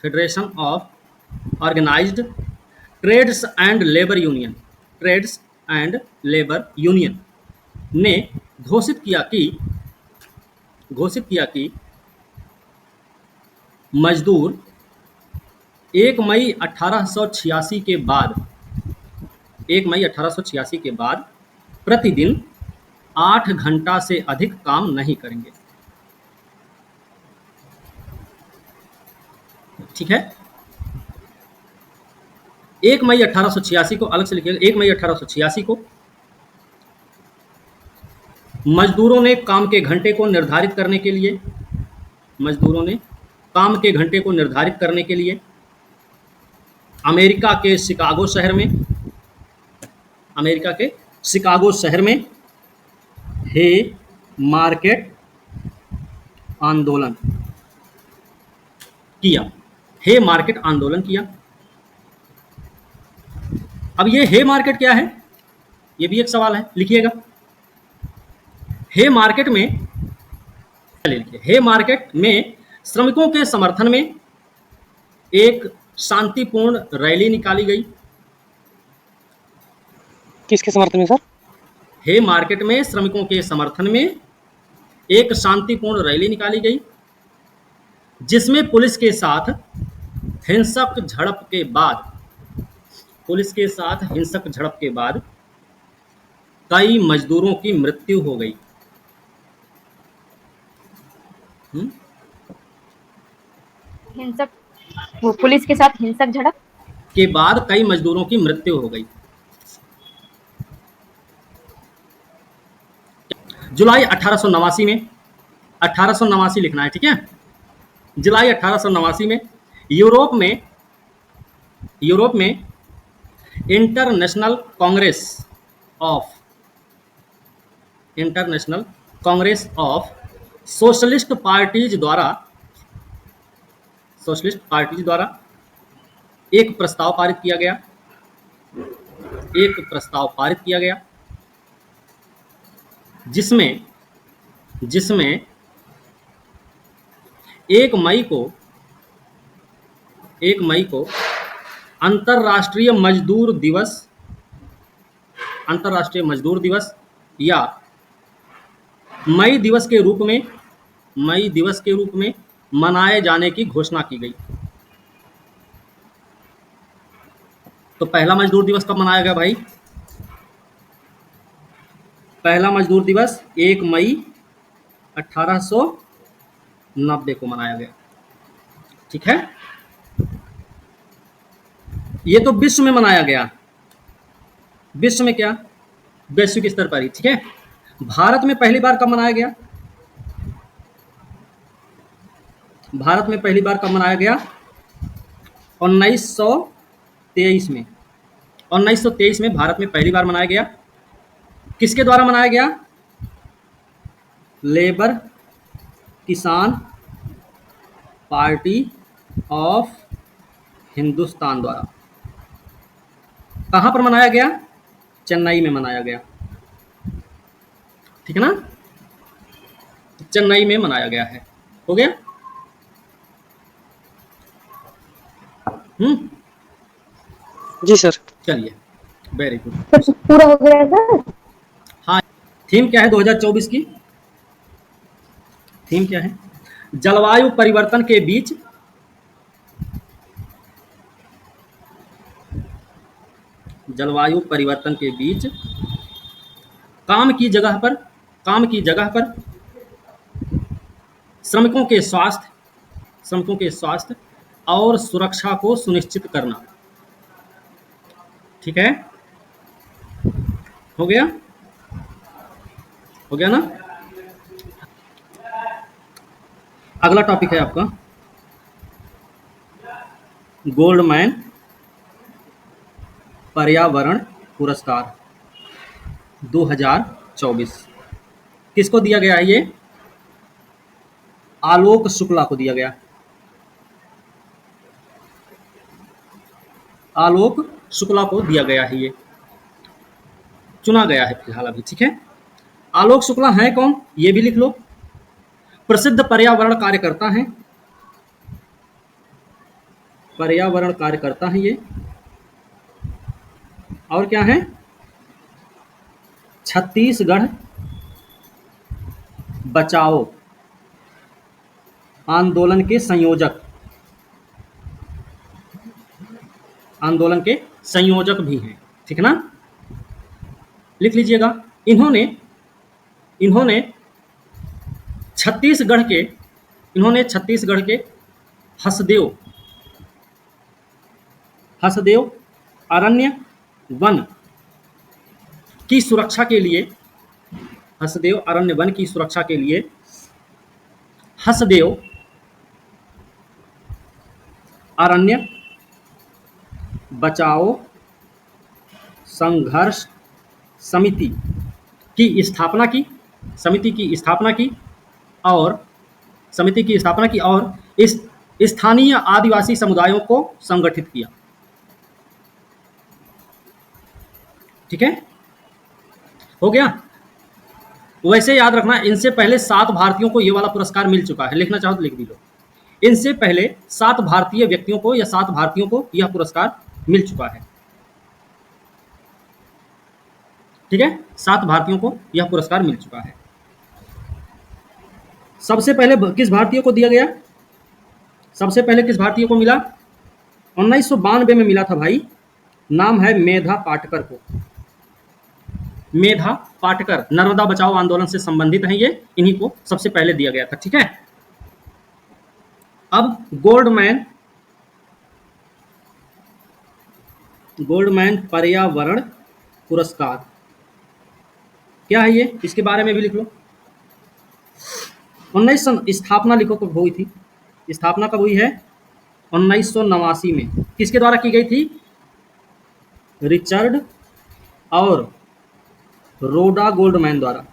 federation of organised trades and labour union, trades and labour union ने घोषित किया कि मजदूर 1 मई 1886 के बाद, 1 मई 1886 के बाद प्रतिदिन 8 घंटा से अधिक काम नहीं करेंगे। ठीक है, 1 मई 1886 को अलग से लिखिएगा। 1 मई 1886 को मजदूरों ने काम के घंटे को निर्धारित करने के लिए, मजदूरों ने काम के घंटे को निर्धारित करने के लिए अमेरिका के शिकागो शहर में, अमेरिका के शिकागो शहर में हे मार्केट आंदोलन किया, हे मार्केट आंदोलन किया। अब ये हे मार्केट क्या है? ये भी एक सवाल है, लिखिएगा। हे मार्केट में, चलिए लिखिए, हे मार्केट में श्रमिकों के समर्थन में एक शांतिपूर्ण रैली निकाली गई। किसके समर्थन में सर? हे मार्केट में श्रमिकों के समर्थन में एक शांतिपूर्ण रैली निकाली गई, जिसमें पुलिस के साथ हिंसक झड़प के बाद, पुलिस के साथ हिंसक झड़प के बाद कई मजदूरों की मृत्यु हो गई। हिंसक, वो पुलिस के साथ हिंसक झड़प के बाद कई मजदूरों की मृत्यु हो गई। जुलाई 1889 में, 1889 लिखना है, ठीक है। जुलाई 1889 में यूरोप में international Congress of socialist parties द्वारा एक प्रस्ताव पारित किया गया, जिसमें 1 मई को अंतर्राष्ट्रीय मजदूर दिवस या मई दिवस के रूप में मनाए जाने की घोषणा की गई। तो पहला मजदूर दिवस कब मनाया गया भाई? पहला मजदूर दिवस 1 मई 1890 को मनाया गया। ठीक है, ये तो विश्व में मनाया गया। विश्व में क्या? वैश्विक स्तर पर ही। ठीक है, भारत में पहली बार कब मनाया गया? भारत में पहली बार कब मनाया गया? 1923 में। 1923 में भारत में पहली बार मनाया गया। किसके द्वारा मनाया गया? लेबर किसान पार्टी ऑफ हिंदुस्तान द्वारा। कहां पर मनाया गया? चेन्नई में मनाया गया। ठीक है ना, चेन्नई में मनाया गया है। हो गया? जी सर। चलिए, वेरी गुड। सर पूरा हो गया सर? हाँ, थीम क्या है 2024 की? थीम क्या है? जलवायु परिवर्तन के बीच जलवायु परिवर्तन के बीच काम की जगह पर श्रमिकों के स्वास्थ्य और सुरक्षा को सुनिश्चित करना। ठीक है, हो गया? हो गया ना? अगला टॉपिक है आपका गोल्डमैन पर्यावरण पुरस्कार 2024 किसको दिया गया है? ये आलोक शुक्ला को दिया गया। आलोक शुक्ला को दिया गया है, ये चुना गया है फिलहाल अभी। ठीक है, आलोक शुक्ला है कौन? ये भी लिख लो। प्रसिद्ध पर्यावरण कार्यकर्ता हैं, पर्यावरण कार्यकर्ता हैं ये। और क्या है? छत्तीसगढ़ बचाओ आंदोलन के संयोजक भी हैं। ठीक है ना, लिख लीजिएगा। इन्होंने छत्तीसगढ़ के हसदेव अरण्य वन की सुरक्षा के लिए हसदेव अरण्य बचाओ संघर्ष समिति की स्थापना की और इस स्थानीय आदिवासी समुदायों को संगठित किया। ठीक है, हो गया? वैसे याद रखना, इनसे पहले 7 भारतीयों को ये वाला पुरस्कार मिल चुका है। लिखना चाहो तो लिख दी लो। इनसे पहले 7 भारतीय व्यक्तियों को या 7 भारतीयों को यह पुरस्कार मिल चुका है। ठीक है, 7 भारतीयों को यह पुरस्कार मिल चुका है। सबसे पहले किस भारतीय को दिया गया? सबसे पहले किस भारतीय को मिला? 1992 में मिला था भाई। नाम है मेधा पाटकर को। मेधा पाटकर नर्मदा बचाओ आंदोलन से संबंधित हैं ये, इन्हीं को सबसे पहले दिया गया था। ठीक है, अब गोल्डमैन पर्यावरण पुरस्कार क्या है ये? इसके बारे में भी लिख लो। 1900 स्थापना लिखो कब हुई थी? स्थापना कब हुई है? 1989 में। किसके द्वारा की गई थी? रिचर्ड और रोडा गोल्डमैन द्वारा।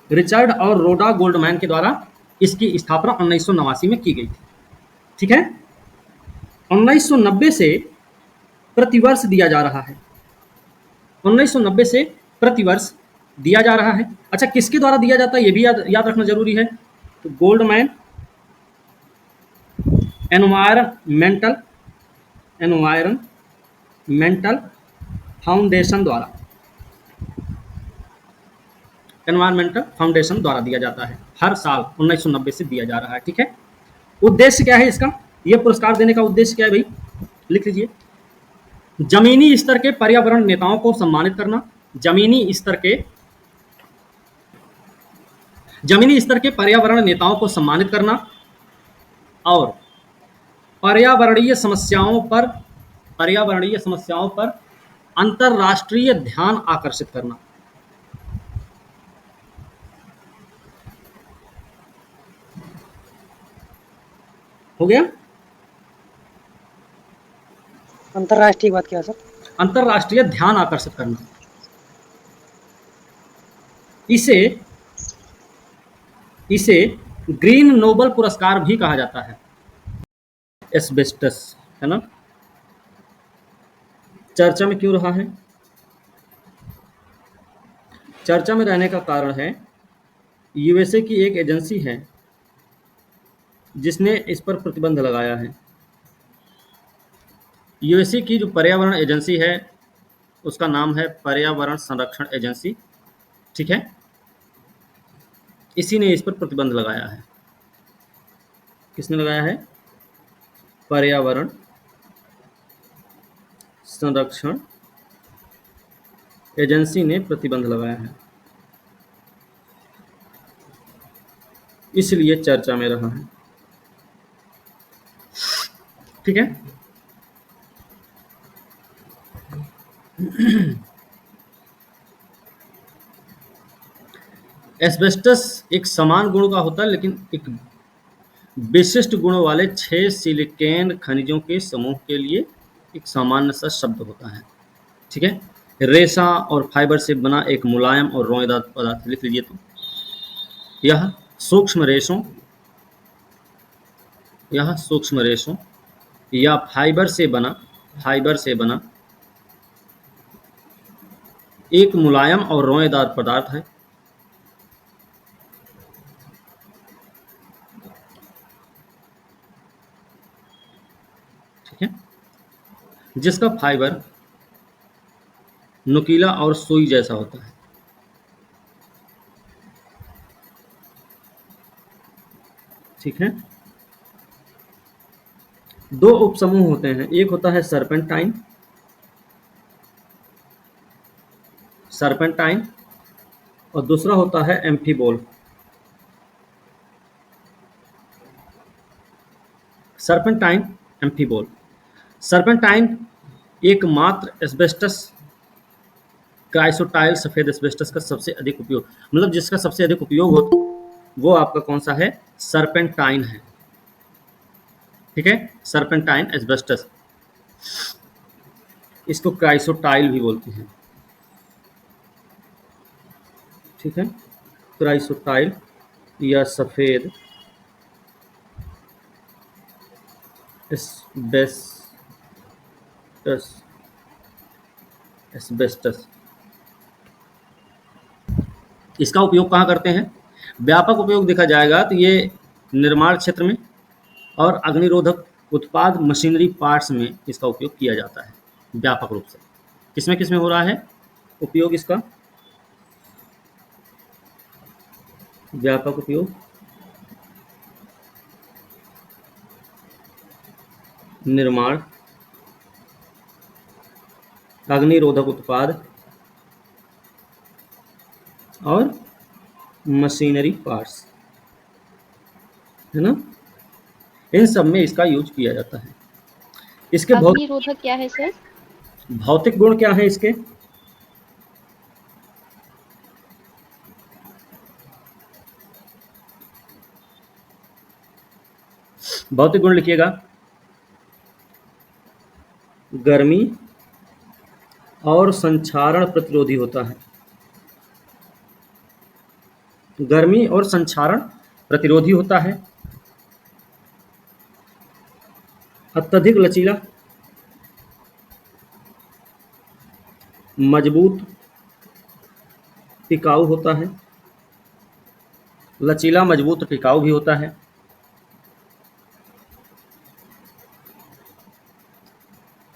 रिचर्ड और रोडा गोल्डमैन के द्वारा इसकी स्थापना 1989 में की गई थी। ठीक है, 1990 से प्रतिवर्ष दिया जा रहा है। 1990 से प्रतिवर्ष दिया जा रहा है। अच्छा, किसके द्वारा दिया जाता है ये भी याद रखना जरूरी है। तो गोल्डमैन एनवायरमेंटल फाउंडेशन द्वारा दिया जाता है। हर साल 1990 से दिया जा रहा है। ठीक है, उद्देश्य क्या है इसका? यह पुरस्कार देने का उद्देश्य क्या है भाई? लिख लीजिए। जमीनी स्तर के पर्यावरण नेताओं को सम्मानित करना, जमीनी स्तर के पर्यावरण नेताओं को सम्मानित करना और पर्यावरणीय समस्याओं पर अंतर्राष्ट्रीय ध्यान आकर्षित करना। हो गया? अंतरराष्ट्रीय बात क्या सर? अंतर्राष्ट्रीय ध्यान आकर्षित करना। इसे ग्रीन नोबल पुरस्कार भी कहा जाता है। एस्बेस्टस, है ना? चर्चा में क्यों रहा है? चर्चा में रहने का कारण है यूएसए की एक एजेंसी है जिसने इस पर प्रतिबंध लगाया है। यूएसए की जो पर्यावरण एजेंसी है उसका नाम है पर्यावरण संरक्षण एजेंसी, ठीक है? इसी ने इस पर प्रतिबंध लगाया है। किसने लगाया है? पर्यावरण संरक्षण एजेंसी ने प्रतिबंध लगाया है, इसलिए चर्चा में रहा है, ठीक है? एस्बेस्टस एक समान गुण का होता है, लेकिन एक विशिष्ट गुणों वाले 6 सिलिकॉन खनिजों के समूह के लिए एक सामान्य सा शब्द होता है, ठीक है? रेशा और फाइबर से बना एक मुलायम और रोएदार पदार्थ। लिख लीजिए तो यह सूक्ष्म रेशों या फाइबर से बना एक मुलायम और रोएदार पदार्थ है ठीक है, जिसका फाइबर नुकीला और सुई जैसा होता है। ठीक है, 2 उपसमूह होते हैं, एक होता है सर्पेंटाइन और दूसरा होता है एम्फीबोल। Serpentine, amphibole. सर्पेंटाइन एकमात्र एस्बेस्टस क्राइसोटाइल सफेद एस्बेस्टस का सबसे अधिक उपयोग, मतलब जिसका सबसे अधिक उपयोग हो वो आपका कौन सा है? सर्पेंटाइन है, ठीक है? सर्पेंटाइन एस्बेस्टस, इसको क्राइसोटाइल भी बोलते हैं, ठीक है? क्राइसोटाइल या सफेद एस्बेस्टस। इसका उपयोग कहाँ करते हैं? व्यापक उपयोग देखा जाएगा तो ये निर्माण क्षेत्र में और अग्निरोधक उत्पाद मशीनरी पार्ट्स में इसका उपयोग किया जाता है व्यापक रूप से। किसमें हो रहा है उपयोग इसका? व्यापक उपयोग निर्माण, अग्निरोधक उत्पाद और मशीनरी पार्ट्स, है ना? इन सब में इसका यूज किया जाता है। इसके अग्निरोधक क्या है सर? भौतिक गुण क्या है इसके? भौतिक गुण लिखिएगा। गर्मी और संक्षारण प्रतिरोधी होता है। गर्मी और संक्षारण प्रतिरोधी होता है। अत्यधिक लचीला, मजबूत, टिकाऊ होता है। लचीला, मजबूत, टिकाऊ भी होता है।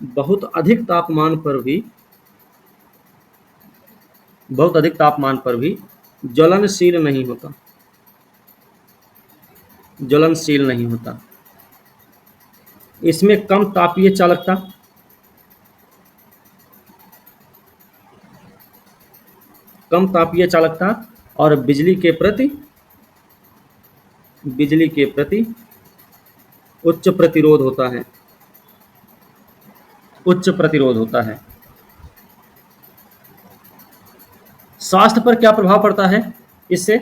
बहुत अधिक तापमान पर भी ज्वलनशील नहीं होता। इसमें कम तापीय चालकता कम तापीय चालकता और बिजली के प्रति उच्च प्रतिरोध होता है। उच्च प्रतिरोध होता है। स्वास्थ्य पर क्या प्रभाव पड़ता है इससे?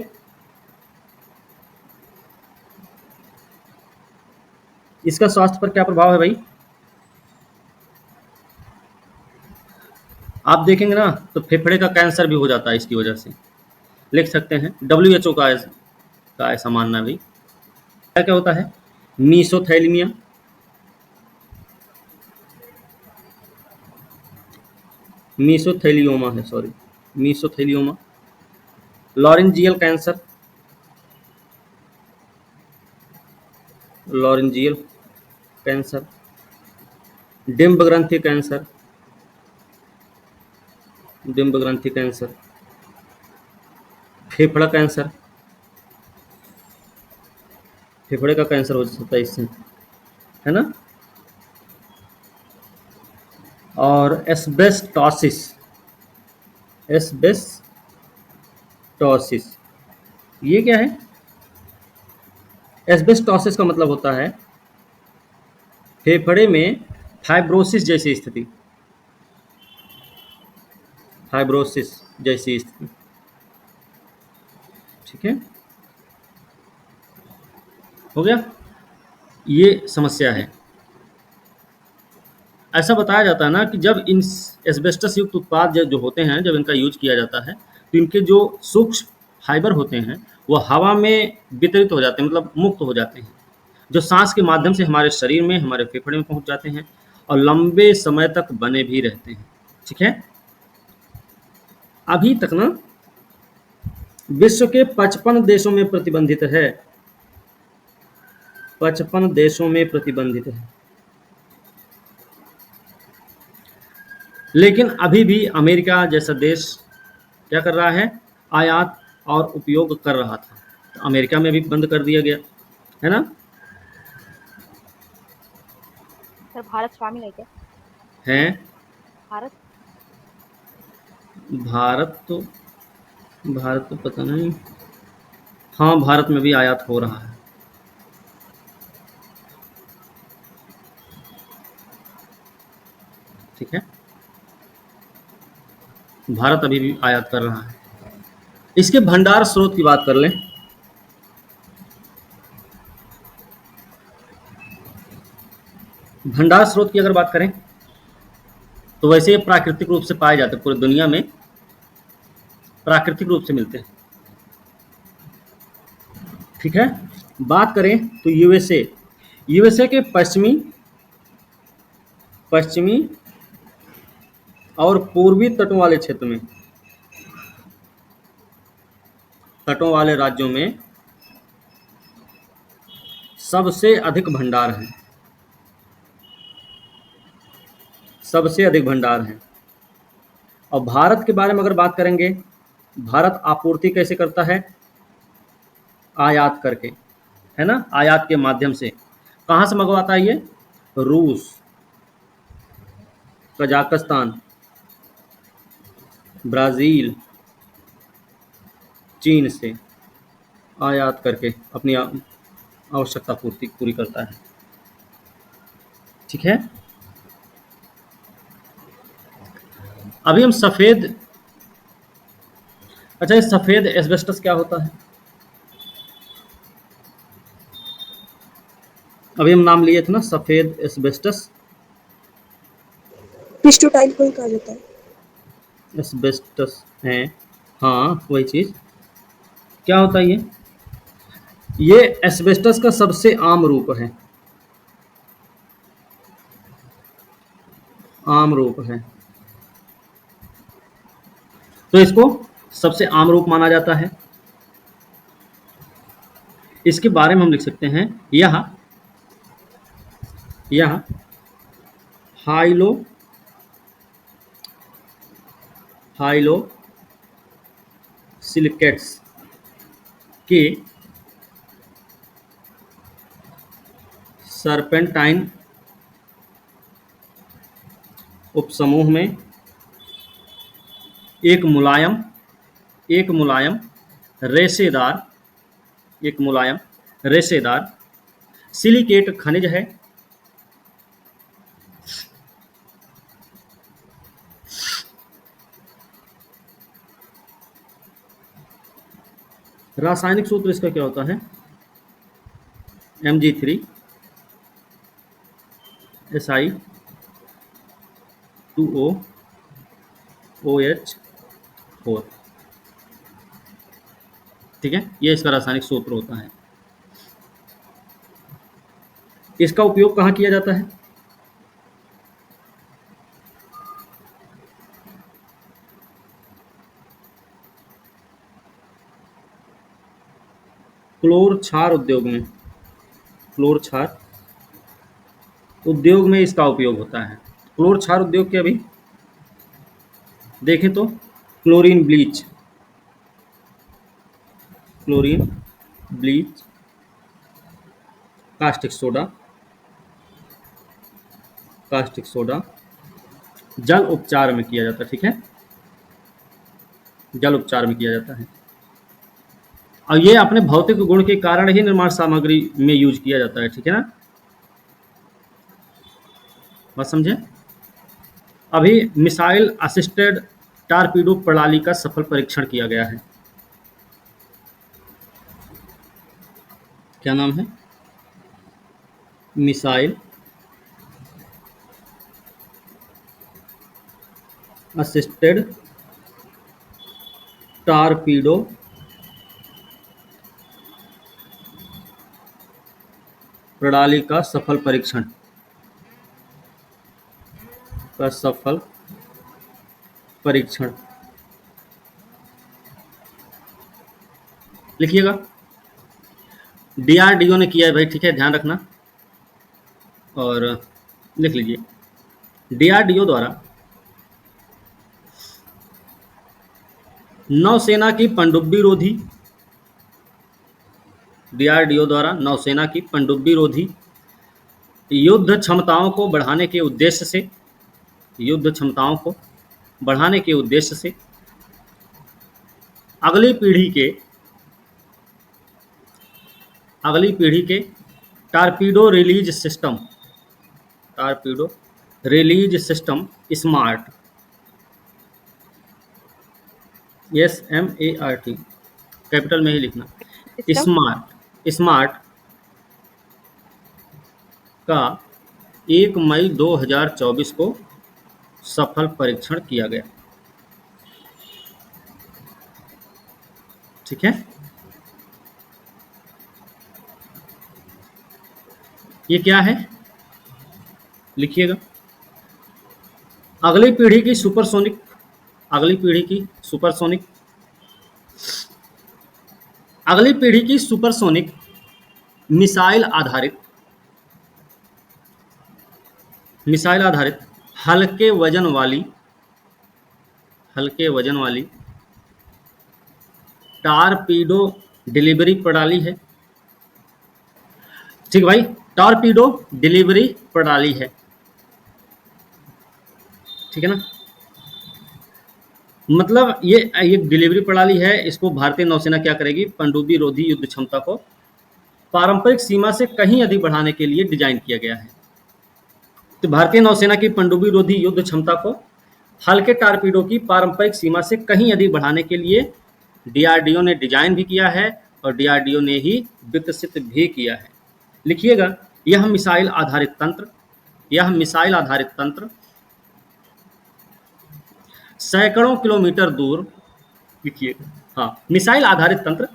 इसका स्वास्थ्य पर क्या प्रभाव है भाई? आप देखेंगे ना तो फेफड़े का कैंसर भी हो जाता है इसकी वजह से। लिख सकते हैं, WHO का ऐसा मानना है भाई। क्या क्या होता है? मीसोथैलीमिया, मीसोथैलियोमा है, सॉरी, मीसोथैलियोमा, लॉरेंजियल कैंसर, लॉरेंजियल कैंसर, डिम्ब ग्रंथि कैंसर, डिम्ब ग्रंथि कैंसर, फेफड़ा कैंसर, फेफड़े का कैंसर हो सकता है इससे, है ना। और एस्बेस्टोसिस, एस्बेस्टोसिस ये क्या है? एस्बेस्टोसिस का मतलब होता है फेफड़े में फाइब्रोसिस जैसी स्थिति, फाइब्रोसिस जैसी स्थिति, ठीक है, हो गया। ये समस्या है। ऐसा बताया जाता है ना कि जब इन एस्बेस्टस युक्त उत्पाद जो होते हैं, जब इनका यूज किया जाता है तो इनके जो सूक्ष्म फाइबर होते हैं वो हवा में वितरित हो जाते हैं, मतलब मुक्त हो जाते हैं, जो सांस के माध्यम से हमारे शरीर में, हमारे फेफड़े में पहुंच जाते हैं और लंबे समय तक बने भी रहते हैं, ठीक है। अभी तक ना विश्व के 55 देशों में प्रतिबंधित है, 55 देशों में प्रतिबंधित है, लेकिन अभी भी अमेरिका जैसा देश क्या कर रहा है? आयात और उपयोग कर रहा था। तो अमेरिका में भी बंद कर दिया गया, है ना। सर भारत शामिल है क्या? है भारत भारत तो पता नहीं। हाँ, भारत में भी आयात हो रहा है, ठीक है। भारत अभी भी आयात कर रहा है। इसके भंडार स्रोत की बात कर लें। भंडार स्रोत की अगर बात करें तो वैसे ये प्राकृतिक रूप से पाए जाते हैं, पूरी दुनिया में प्राकृतिक रूप से मिलते हैं, ठीक है। बात करें तो यूएसए के पश्चिमी और पूर्वी तटों वाले क्षेत्र में, तटों वाले राज्यों में सबसे अधिक भंडार हैं, सबसे अधिक भंडार हैं। और भारत के बारे में अगर बात करेंगे, भारत आपूर्ति कैसे करता है? आयात करके, है ना, आयात के माध्यम से। कहाँ से मंगवाता है ये? रूस, कजाकिस्तान, ब्राज़ील, चीन से आयात करके अपनी आवश्यकता पूरी करता है, ठीक है। अभी हम सफ़ेद, अच्छा, ये सफ़ेद एस्बेस्टस क्या होता है? अभी हम नाम लिए थे ना, सफ़ेद एस्बेस्टस, पिस्टोटाइल को ही कहा जाता है। एस्बेस्टस है, हाँ वही चीज़। क्या होता है ये एस्बेस्टस का सबसे आम रूप है, आम रूप है, तो इसको सबसे आम रूप माना जाता है। इसके बारे में हम लिख सकते हैं, यह हाइलो सिलिकेट्स के सरपेंटाइन उपसमूह में एक मुलायम एक मुलायम रेशेदार सिलिकेट खनिज है रासायनिक सूत्र इसका क्या होता है? Mg3 Si2O OH4, ठीक है, ये इसका रासायनिक सूत्र होता है। इसका उपयोग कहाँ किया जाता है? क्लोर क्षार उद्योग में इसका उपयोग होता है। क्लोर क्षार उद्योग के अभी देखें तो क्लोरीन ब्लीच, कास्टिक सोडा जल उपचार में किया जाता है, ठीक है, जल उपचार में किया जाता है। और ये अपने भौतिक गुण के कारण ही निर्माण सामग्री में यूज किया जाता है, ठीक है ना, बात समझे। अभी मिसाइल असिस्टेड टारपीडो प्रणाली का सफल परीक्षण किया गया है। क्या नाम है? मिसाइल असिस्टेड टारपीडो प्रणाली का सफल परीक्षण लिखिएगा। DRDO ने किया है भाई, ठीक है, ध्यान रखना और लिख लीजिए। DRDO द्वारा नौसेना की पनडुब्बी रोधी युद्ध क्षमताओं को बढ़ाने के उद्देश्य से अगली पीढ़ी के torpedo release system smart SMART capital में ही लिखना, स्मार्ट का 1 मई 2024 को सफल परीक्षण किया गया, ठीक है। ये क्या है लिखिएगा। अगली पीढ़ी की सुपरसोनिक मिसाइल आधारित हल्के वजन वाली टारपीडो डिलीवरी प्रणाली है, ठीक भाई, टारपीडो डिलीवरी प्रणाली है, ठीक है ना। मतलब ये एक डिलीवरी प्रणाली है। इसको भारतीय नौसेना क्या करेगी? पनडुब्बी रोधी युद्ध क्षमता को पारंपरिक सीमा से कहीं अधिक बढ़ाने के लिए डिजाइन किया गया है। तो भारतीय नौसेना की पनडुब्बी रोधी युद्ध क्षमता को हल्के टारपीडो की पारंपरिक सीमा से कहीं अधिक बढ़ाने के लिए DRDO ने डिजाइन भी किया है और DRDO ने ही विकसित भी किया है। लिखिएगा, यह मिसाइल आधारित तंत्र सैकड़ों किलोमीटर दूर, लिखिएगा, हाँ, मिसाइल आधारित तंत्र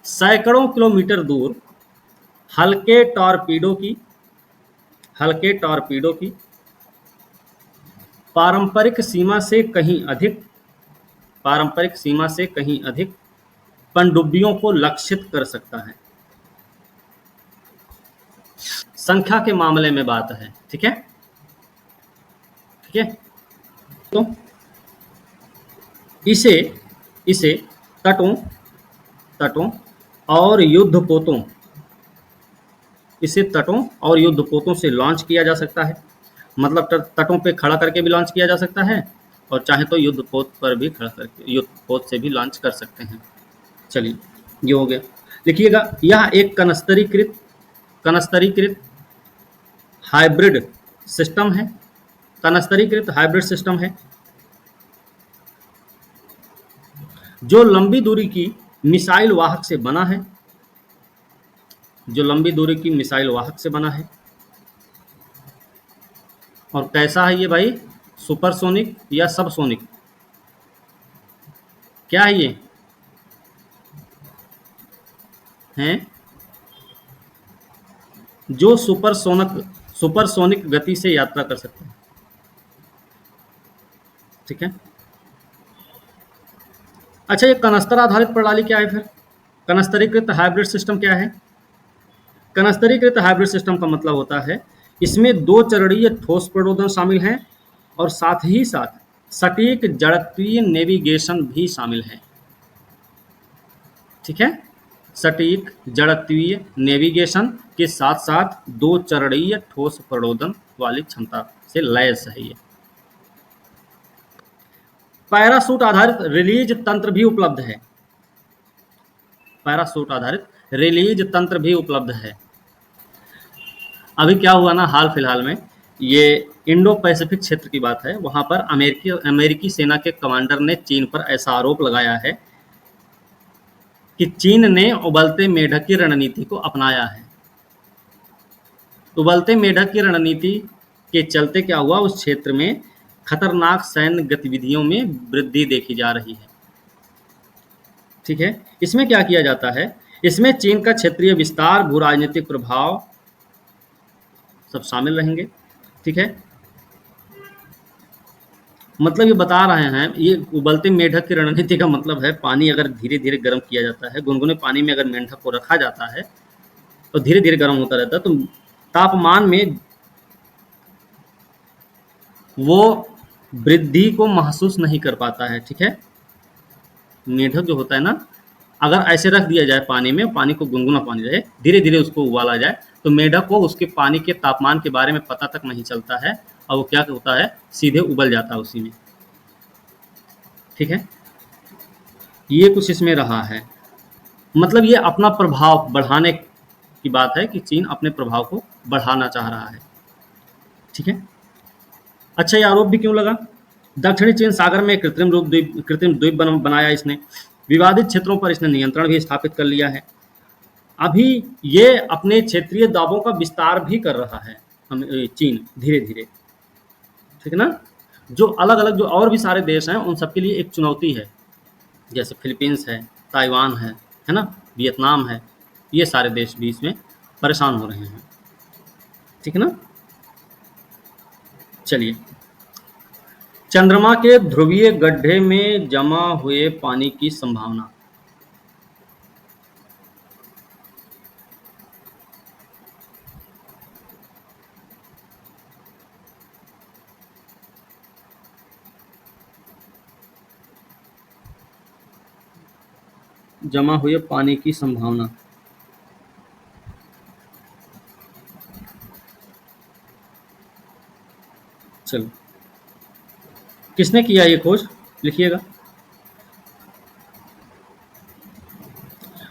सैकड़ों किलोमीटर दूर हल्के टॉर्पीडो की पारंपरिक सीमा से कहीं अधिक पनडुब्बियों को लक्षित कर सकता है। संख्या के मामले में बात है, ठीक है। तो इसे तटों और युद्धपोतों से लॉन्च किया जा सकता है। मतलब तटों पे खड़ा करके भी लॉन्च किया जा सकता है और चाहे तो युद्ध पोत पर भी खड़ा करके युद्ध पोत से भी लॉन्च कर सकते हैं। चलिए ये हो गया। लिखिएगा, यह एक कनस्तरीकृत हाइब्रिड सिस्टम है। कनस्तरीकृत हाइब्रिड सिस्टम है जो लंबी दूरी की मिसाइल वाहक से बना है। जो लंबी दूरी की मिसाइल वाहक से बना है। और कैसा है ये भाई? सुपरसोनिक या सबसोनिक? क्या है ये? हैं जो सुपरसोनिक गति से यात्रा कर सकते हैं। ठीक है। अच्छा, ये कनस्तर आधारित प्रणाली क्या है फिर? कनस्तरीकृत हाइब्रिड सिस्टम क्या है? कनस्तरीकृत हाइब्रिड सिस्टम का मतलब होता है इसमें 2 चरणीय ठोस प्रणोदन शामिल हैं और साथ ही साथ सटीक जड़त्वीय नेविगेशन भी शामिल है। ठीक है, सटीक जड़त्वीय नेविगेशन के साथ साथ 2 चरणीय ठोस प्रणोदन वाली क्षमता से लैस है ये। पैराशूट आधारित रिलीज तंत्र भी उपलब्ध है। पैराशूट आधारित रिलीज तंत्र भी उपलब्ध है। अभी क्या हुआ ना, हाल फिलहाल में ये इंडो पैसिफिक क्षेत्र की बात है। वहां पर अमेरिकी सेना के कमांडर ने चीन पर ऐसा आरोप लगाया है कि चीन ने उबलते मेढक की रणनीति को अपनाया है। उबलते मेढक की रणनीति के चलते क्या हुआ, उस क्षेत्र में खतरनाक सैन्य गतिविधियों में वृद्धि देखी जा रही है। ठीक है, इसमें क्या किया जाता है, इसमें चीन का क्षेत्रीय विस्तार, भू राजनीतिक प्रभाव सब शामिल रहेंगे। ठीक है, मतलब ये बता रहे हैं, ये उबलते मेढक की रणनीति का मतलब है पानी अगर धीरे धीरे गर्म किया जाता है, गुनगुने पानी में अगर मेंढक को रखा जाता है तो धीरे धीरे गर्म होता रहता है, तो तापमान में वो वृद्धि को महसूस नहीं कर पाता है। ठीक है, मेढक जो होता है ना, अगर ऐसे रख दिया जाए पानी में, पानी को गुनगुना पानी रहे, धीरे धीरे उसको उबाला जाए, तो मेढक को उसके पानी के तापमान के बारे में पता तक नहीं चलता है और वो क्या होता है, सीधे उबल जाता है उसी में। ठीक है, ये कुछ इसमें रहा है। मतलब ये अपना प्रभाव बढ़ाने की बात है कि चीन अपने प्रभाव को बढ़ाना चाह रहा है। ठीक है। अच्छा, ये आरोप भी क्यों लगा? दक्षिणी चीन सागर में कृत्रिम द्वीप बनाया इसने। विवादित क्षेत्रों पर इसने नियंत्रण भी स्थापित कर लिया है। अभी ये अपने क्षेत्रीय दावों का विस्तार भी कर रहा है चीन, धीरे धीरे। ठीक है ना। जो अलग अलग जो और भी सारे देश हैं उन सबके लिए एक चुनौती है, जैसे फिलीपींस है, ताइवान है ना, वियतनाम है, ये सारे देश भी इसमें परेशान हो रहे हैं। ठीक है ना। चलिए, चंद्रमा के ध्रुवीय गड्ढे में जमा हुए पानी की संभावना। जमा हुए पानी की संभावना। चलो, किसने किया ये खोज, लिखिएगा।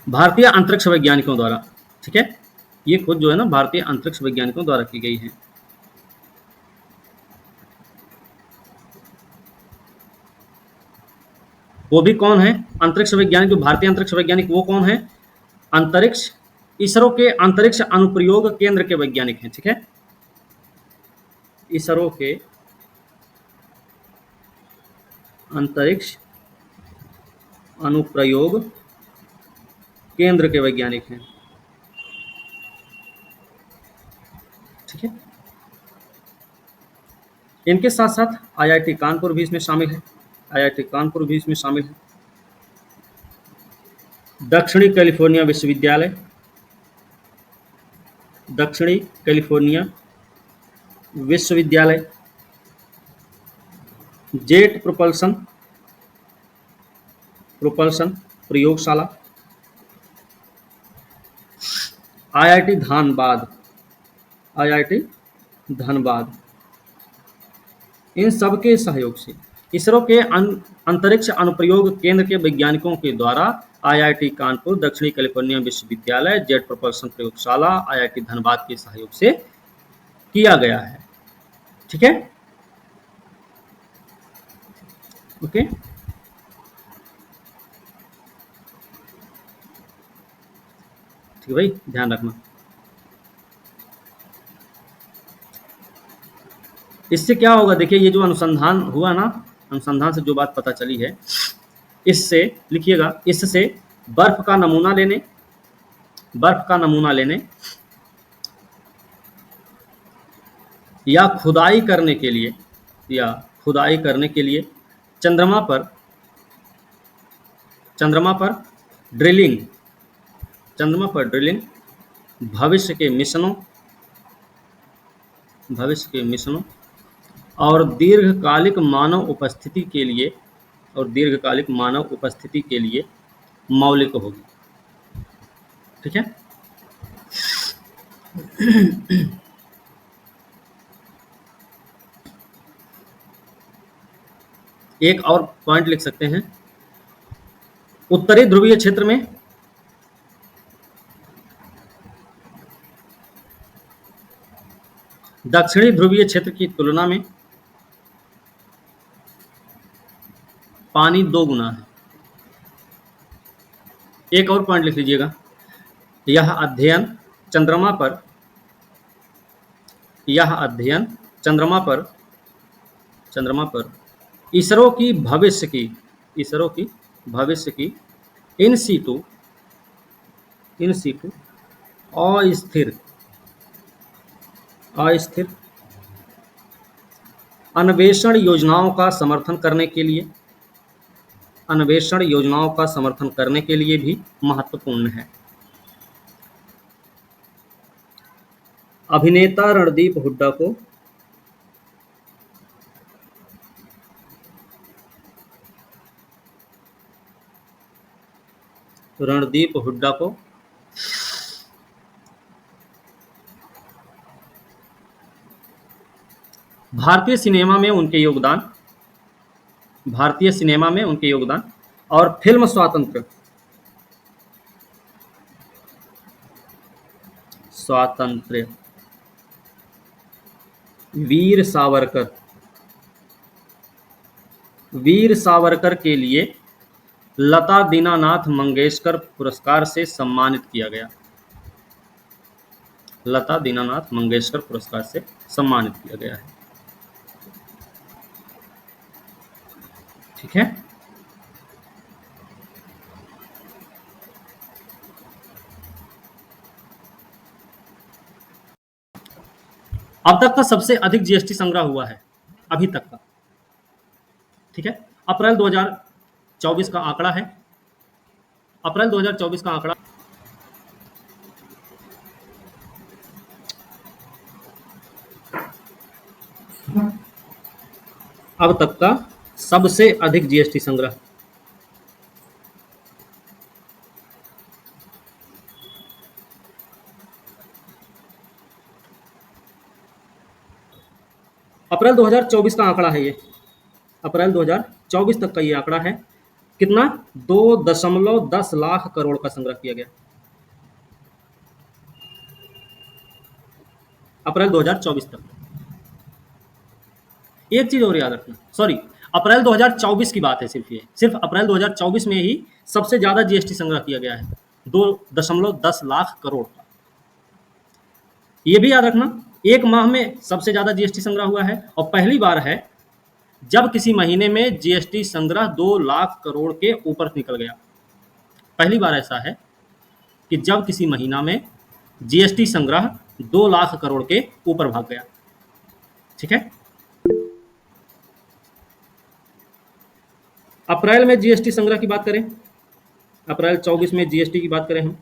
भारतीय अंतरिक्ष वैज्ञानिकों द्वारा। ठीक है, ये खोज जो है ना भारतीय अंतरिक्ष वैज्ञानिकों द्वारा की गई है। वो भी कौन है अंतरिक्ष वैज्ञानिक, जो भारतीय अंतरिक्ष वैज्ञानिक वो कौन है? अंतरिक्ष इसरो के अंतरिक्ष अनुप्रयोग केंद्र के वैज्ञानिक हैं। ठीक है, इसरो के अंतरिक्ष अनुप्रयोग केंद्र के वैज्ञानिक हैं। ठीक है, इनके साथ साथ आईआईटी कानपुर भी इसमें शामिल है। आईआईटी कानपुर भी इसमें शामिल है। दक्षिणी कैलिफोर्निया विश्वविद्यालय, दक्षिणी कैलिफोर्निया विश्वविद्यालय, जेट प्रोपल्सन प्रयोगशाला, आईआईटी धनबाद, इन सब के सहयोग से इसरो के अंतरिक्ष अनुप्रयोग केंद्र के वैज्ञानिकों के द्वारा आईआईटी कानपुर, दक्षिणी कैलिफोर्निया विश्वविद्यालय, जेट प्रोपल्शन प्रयोगशाला, आईआईटी धनबाद के सहयोग से किया गया है। ठीक है, ओके। ठीक है भाई, ध्यान रखना। इससे क्या होगा, देखिए ये जो अनुसंधान हुआ ना, अनुसंधान से जो बात पता चली है, इससे लिखिएगा, इससे बर्फ का नमूना लेने या खुदाई करने के लिए चंद्रमा पर ड्रिलिंग भविष्य के मिशनों और दीर्घकालिक मानव उपस्थिति के लिए मौलिक होगी। ठीक है, एक और पॉइंट लिख सकते हैं, उत्तरी ध्रुवीय क्षेत्र में दक्षिणी ध्रुवीय क्षेत्र की तुलना में पानी 2 गुना है। एक और पॉइंट लिख लीजिएगा, यह अध्ययन चंद्रमा पर इसरो की भविष्य की इन सीटू अस्थिर अन्वेषण योजनाओं का समर्थन करने के लिए भी महत्वपूर्ण है। अभिनेता रणदीप हुड्डा को भारतीय सिनेमा में उनके योगदान और फिल्म स्वातंत्र्य वीर सावरकर के लिए लता दीनानाथ मंगेशकर पुरस्कार से सम्मानित किया गया। है। ठीक है, अब तक का सबसे अधिक जीएसटी संग्रह हुआ है अभी तक का। ठीक है, अप्रैल 2024 का आंकड़ा है। अप्रैल 2024 का आंकड़ा अब तक का सबसे अधिक जीएसटी संग्रह। अप्रैल 2024 का आंकड़ा है ये, अप्रैल 2024 तक का ये आंकड़ा है। कितना? 2.10 लाख करोड़ का संग्रह किया गया अप्रैल 2024 तक। एक चीज और याद रखना, सॉरी, अप्रैल 2024 की बात है सिर्फ ये, सिर्फ अप्रैल 2024 में ही सबसे ज्यादा जीएसटी संग्रह किया गया है, 2.10 लाख करोड़ का। ये भी याद रखना, एक माह में सबसे ज्यादा जीएसटी संग्रह हुआ है और पहली बार है जब किसी महीने में जीएसटी संग्रह 2 लाख करोड़ के ऊपर निकल गया। पहली बार ऐसा है कि जब किसी महीना में जीएसटी संग्रह 2 लाख करोड़ के ऊपर भाग गया। ठीक है, अप्रैल में जीएसटी संग्रह की बात करें, अप्रैल 24 में जीएसटी की बात करें हम,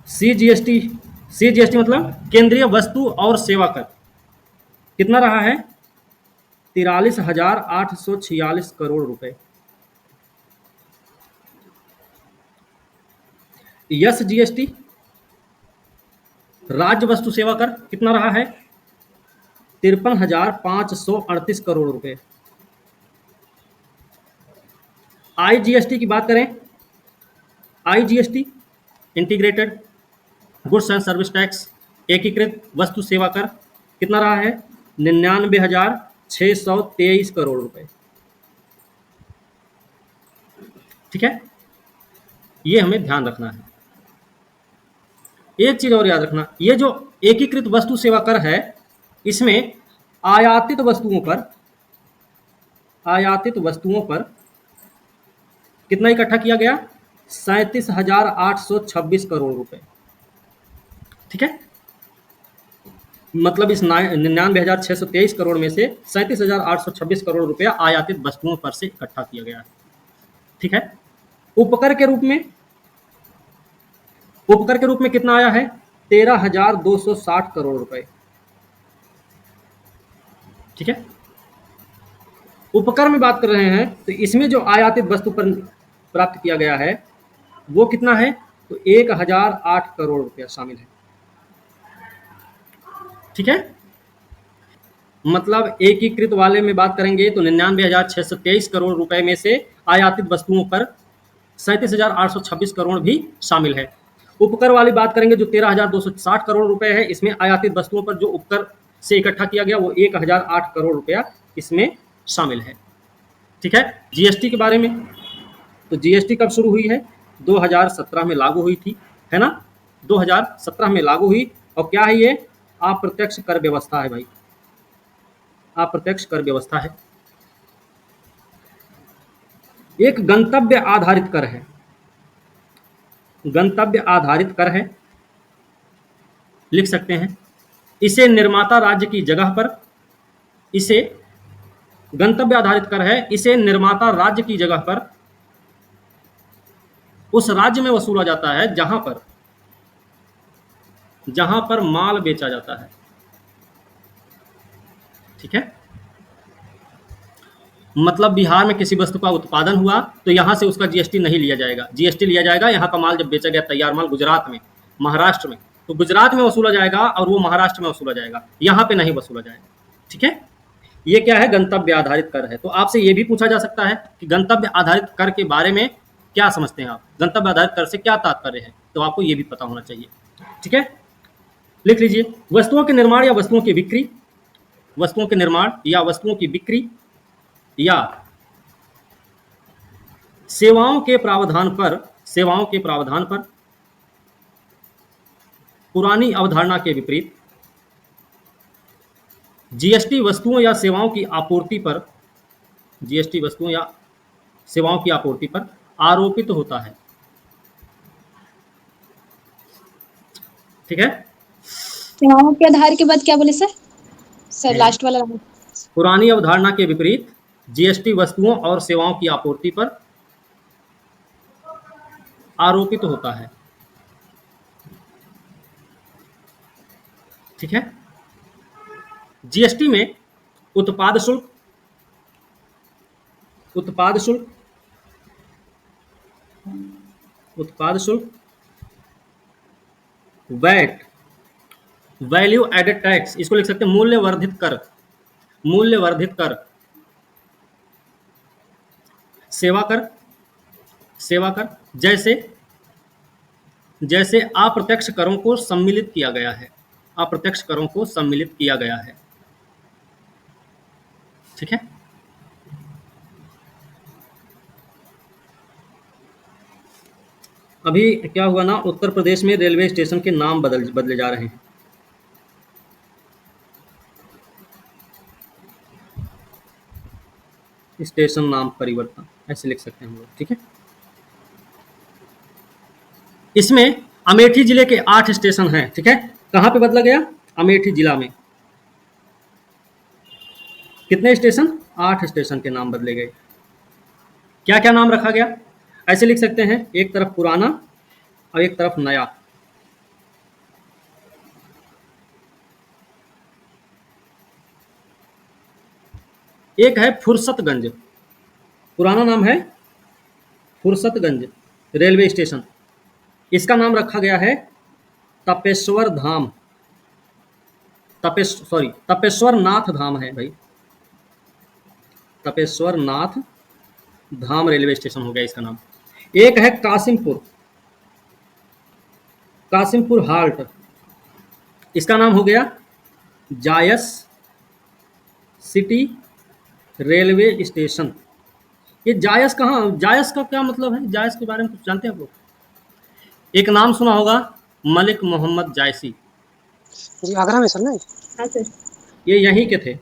सीजीएसटी मतलब केंद्रीय वस्तु और सेवा कर कितना रहा है? 43,846 करोड़ रुपए। यस जीएसटी राज्य वस्तु सेवा कर कितना रहा है? 53,538 करोड़ रुपए। आईजीएसटी की बात करें, IGST integrated goods and service tax, एकीकृत वस्तु सेवा कर, कितना रहा है? 99,623 करोड़ रुपए। ठीक है, ये हमें ध्यान रखना है। एक चीज और याद रखना, ये जो एकीकृत वस्तु सेवा कर है, इसमें आयातित वस्तुओं पर कितना इकट्ठा किया गया? 37,826 करोड़ रुपए। ठीक है, मतलब इस 99,623 करोड़ में से 37,826 करोड़ रुपया आयातित वस्तुओं पर से इकट्ठा किया गया है। ठीक है, उपकर के रूप में कितना आया है? 13,260 करोड़ रुपए। ठीक है, उपकर में बात कर रहे हैं तो इसमें जो आयातित वस्तु पर प्राप्त किया गया है वो कितना है? तो 1,008 करोड़ रुपया शामिल है। ठीक है, मतलब एकीकृत वाले में बात करेंगे तो 99,623 करोड़ रुपए में से आयातित वस्तुओं पर 37,826 करोड़ भी शामिल है। उपकर वाली बात करेंगे जो 13,260 करोड़ रुपए है, इसमें आयातित वस्तुओं पर जो उपकर से इकट्ठा किया गया वो 1,008 करोड़ रुपया इसमें शामिल है। ठीक है, जीएसटी के बारे में, तो जीएसटी कब शुरू हुई है? 2017 में लागू हुई थी, है ना? 2017 में लागू हुई। और क्या है ये? अप्रत्यक्ष कर व्यवस्था है भाई, अप्रत्यक्ष कर व्यवस्था है। एक गंतव्य आधारित कर है, गंतव्य आधारित कर है, लिख सकते हैं। इसे निर्माता राज्य की जगह पर, इसे गंतव्य आधारित कर है, इसे निर्माता राज्य की जगह पर उस राज्य में वसूला जाता है जहां पर माल बेचा जाता है। ठीक है, मतलब बिहार में किसी वस्तु का उत्पादन हुआ तो यहां से उसका जीएसटी नहीं लिया जाएगा। जीएसटी लिया जाएगा यहां का माल जब बेचा गया, तैयार माल गुजरात में, महाराष्ट्र में, तो गुजरात में वसूला जाएगा और वो महाराष्ट्र में वसूला जाएगा, यहां पे नहीं वसूला जाएगा। ठीक है, ये क्या है? गंतव्य आधारित कर है। तो आपसे ये भी पूछा जा सकता है कि गंतव्य आधारित कर के बारे में क्या समझते हैं आप, गंतव्य आधारित कर से क्या तात्पर्य है, तो आपको ये भी पता होना चाहिए। ठीक है, लिख लीजिए। वस्तुओं के निर्माण या वस्तुओं की बिक्री, वस्तुओं के निर्माण या वस्तुओं की बिक्री या सेवाओं के प्रावधान पर पुरानी अवधारणा के विपरीत जीएसटी वस्तुओं या सेवाओं की आपूर्ति पर आरोपित होता है। ठीक है, सेवाओं के आधार के बाद क्या बोले सर लास्ट वाला? पुरानी अवधारणा के विपरीत जीएसटी वस्तुओं और सेवाओं की आपूर्ति पर आरोपित होता है। ठीक है, जीएसटी में उत्पाद शुल्क, वैट, वैल्यू एडेड टैक्स, इसको लिख सकते हैं मूल्य वर्धित कर, सेवा कर, जैसे अप्रत्यक्ष करों को सम्मिलित किया गया है। ठीक है, अभी क्या हुआ ना, उत्तर प्रदेश में रेलवे स्टेशन के नाम बदले जा रहे हैं। स्टेशन नाम परिवर्तन ऐसे लिख सकते हैं हम लोग। ठीक है, इसमें अमेठी जिले के 8 स्टेशन हैं। ठीक है, कहाँ पे बदला गया? अमेठी जिला में। कितने स्टेशन? 8 स्टेशन के नाम बदले गए। क्या क्या नाम रखा गया? ऐसे लिख सकते हैं, एक तरफ पुराना और एक तरफ नया। एक है फुर्सतगंज, पुराना नाम है फुर्सतगंज रेलवे स्टेशन, इसका नाम रखा गया है तपेश्वर धाम। तपेश्वर नाथ धाम है भाई, तपेश्वर नाथ धाम रेलवे स्टेशन हो गया इसका नाम। एक है कासिमपुर, कासिमपुर हाल्ट, इसका नाम हो गया जायस सिटी रेलवे स्टेशन। ये जायस कहाँ, जायस का क्या मतलब है, जायस के बारे में कुछ जानते हैं आप लोग? एक नाम सुना होगा मलिक मोहम्मद जायसी, जी आगरा में सर ना? हाँ सर। ये यहीं के थे,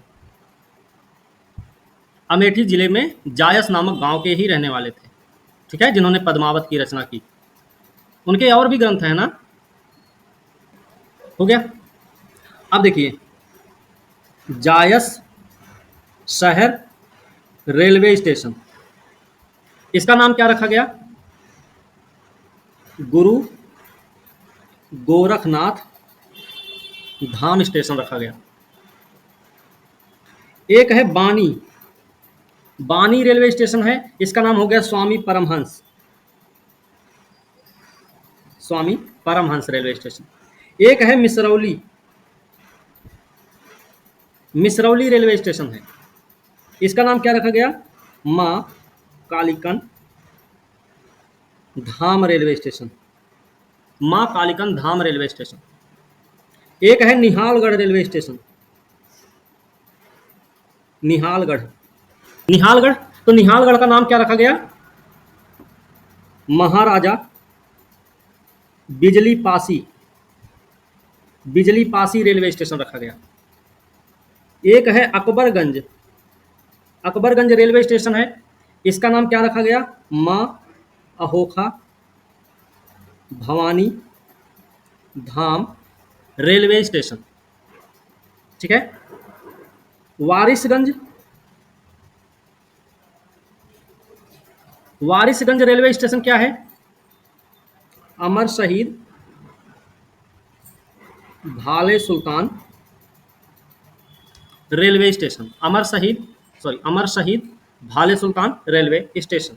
अमेठी जिले में जायस नामक गांव के ही रहने वाले थे, ठीक है, जिन्होंने पद्मावत की रचना की। उनके और भी ग्रंथ हैं ना, हो गया। अब देखिए, जायस शहर रेलवे स्टेशन, इसका नाम क्या रखा गया? गुरु गोरखनाथ धाम स्टेशन रखा गया। एक है बानी, बानी रेलवे स्टेशन है, इसका नाम हो गया स्वामी परमहंस, स्वामी परमहंस रेलवे स्टेशन। एक है मिसरौली, मिसरौली रेलवे स्टेशन है, इसका नाम क्या रखा गया? मां कालीकन धाम रेलवे स्टेशन, मां कालीकन धाम रेलवे स्टेशन। एक है निहालगढ़ रेलवे स्टेशन, निहालगढ़, निहालगढ़, तो निहालगढ़ का नाम क्या रखा गया? महाराजा बिजली पासी, बिजली पासी रेलवे स्टेशन रखा गया। एक है अकबरगंज, अकबरगंज रेलवे स्टेशन है, इसका नाम क्या रखा गया? मां अहोखा भवानी धाम रेलवे स्टेशन, ठीक है। वारिसगंज, वारिसगंज रेलवे स्टेशन क्या है? अमर शहीद भाले सुल्तान रेलवे स्टेशन, अमर शहीद भाले सुल्तान रेलवे स्टेशन।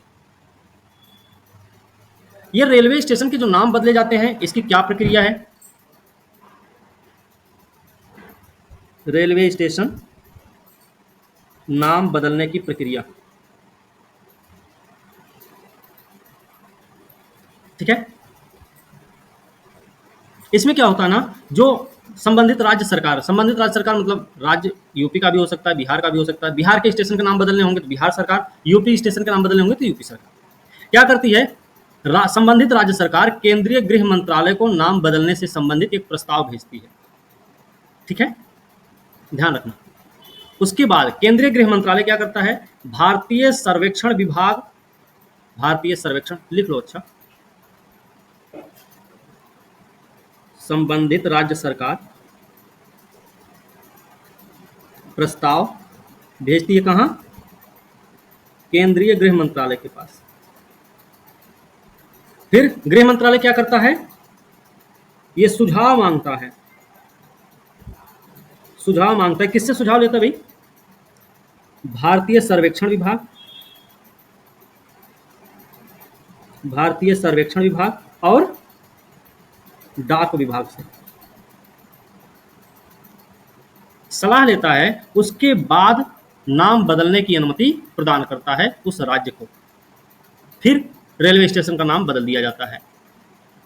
ये रेलवे स्टेशन के जो नाम बदले जाते हैं, इसकी क्या प्रक्रिया है? रेलवे स्टेशन नाम बदलने की प्रक्रिया, ठीक है। इसमें क्या होता है ना, जो संबंधित राज्य सरकार मतलब राज्य यूपी का भी हो सकता है, बिहार का भी हो सकता है, बिहार के स्टेशन के नाम बदलने होंगे तो बिहार सरकार, यूपी स्टेशन के नाम बदलने होंगे तो यूपी सरकार क्या करती है? संबंधित राज्य सरकार केंद्रीय गृह मंत्रालय को नाम बदलने से संबंधित एक प्रस्ताव भेजती है, ठीक है, ध्यान रखना। उसके बाद केंद्रीय गृह मंत्रालय क्या करता है? भारतीय सर्वेक्षण विभाग, भारतीय सर्वेक्षण लिख लो, अच्छा, संबंधित राज्य सरकार प्रस्ताव भेजती है कहां? केंद्रीय गृह मंत्रालय के पास। फिर गृह मंत्रालय क्या करता है? ये सुझाव मांगता है, सुझाव मांगता है, किससे सुझाव लेता है भाई? भारतीय सर्वेक्षण विभाग, भारतीय सर्वेक्षण विभाग और डाक विभाग से सलाह लेता है, उसके बाद नाम बदलने की अनुमति प्रदान करता है उस राज्य को, फिर रेलवे स्टेशन का नाम बदल दिया जाता है,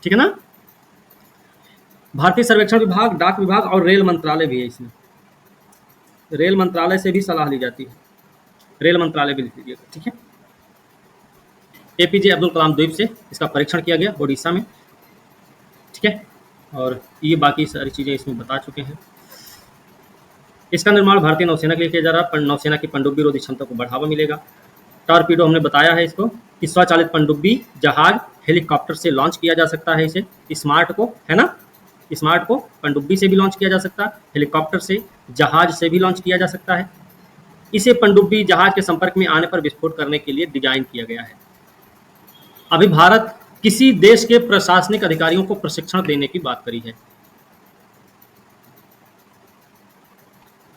ठीक है ना। भारतीय सर्वेक्षण विभाग, डाक विभाग और रेल मंत्रालय भी है इसमें, रेल मंत्रालय से भी सलाह ली जाती है, रेल मंत्रालय भी लिख लीजिएगा, ठीक है। एपीजे अब्दुल कलाम द्वीप से इसका परीक्षण किया गया ओडिशा में, ठीक है, और ये बाकी सारी चीज़ें इसमें बता चुके हैं। इसका निर्माण भारतीय नौसेना के लिए किया जा रहा है, नौसेना की पनडुब्बी रोधी क्षमता को बढ़ावा मिलेगा। टॉरपीडो हमने बताया है इसको कि स्वचालित पनडुब्बी जहाज हेलीकॉप्टर से लॉन्च किया जा सकता है, इसे स्मार्ट को, है ना, स्मार्ट को पनडुब्बी से भी लॉन्च किया जा सकता है, हेलीकॉप्टर से, जहाज से भी लॉन्च किया जा सकता है। इसे पनडुब्बी जहाज के संपर्क में आने पर विस्फोट करने के लिए डिजाइन किया गया है। अभी भारत किसी देश के प्रशासनिक अधिकारियों को प्रशिक्षण देने की बात करी है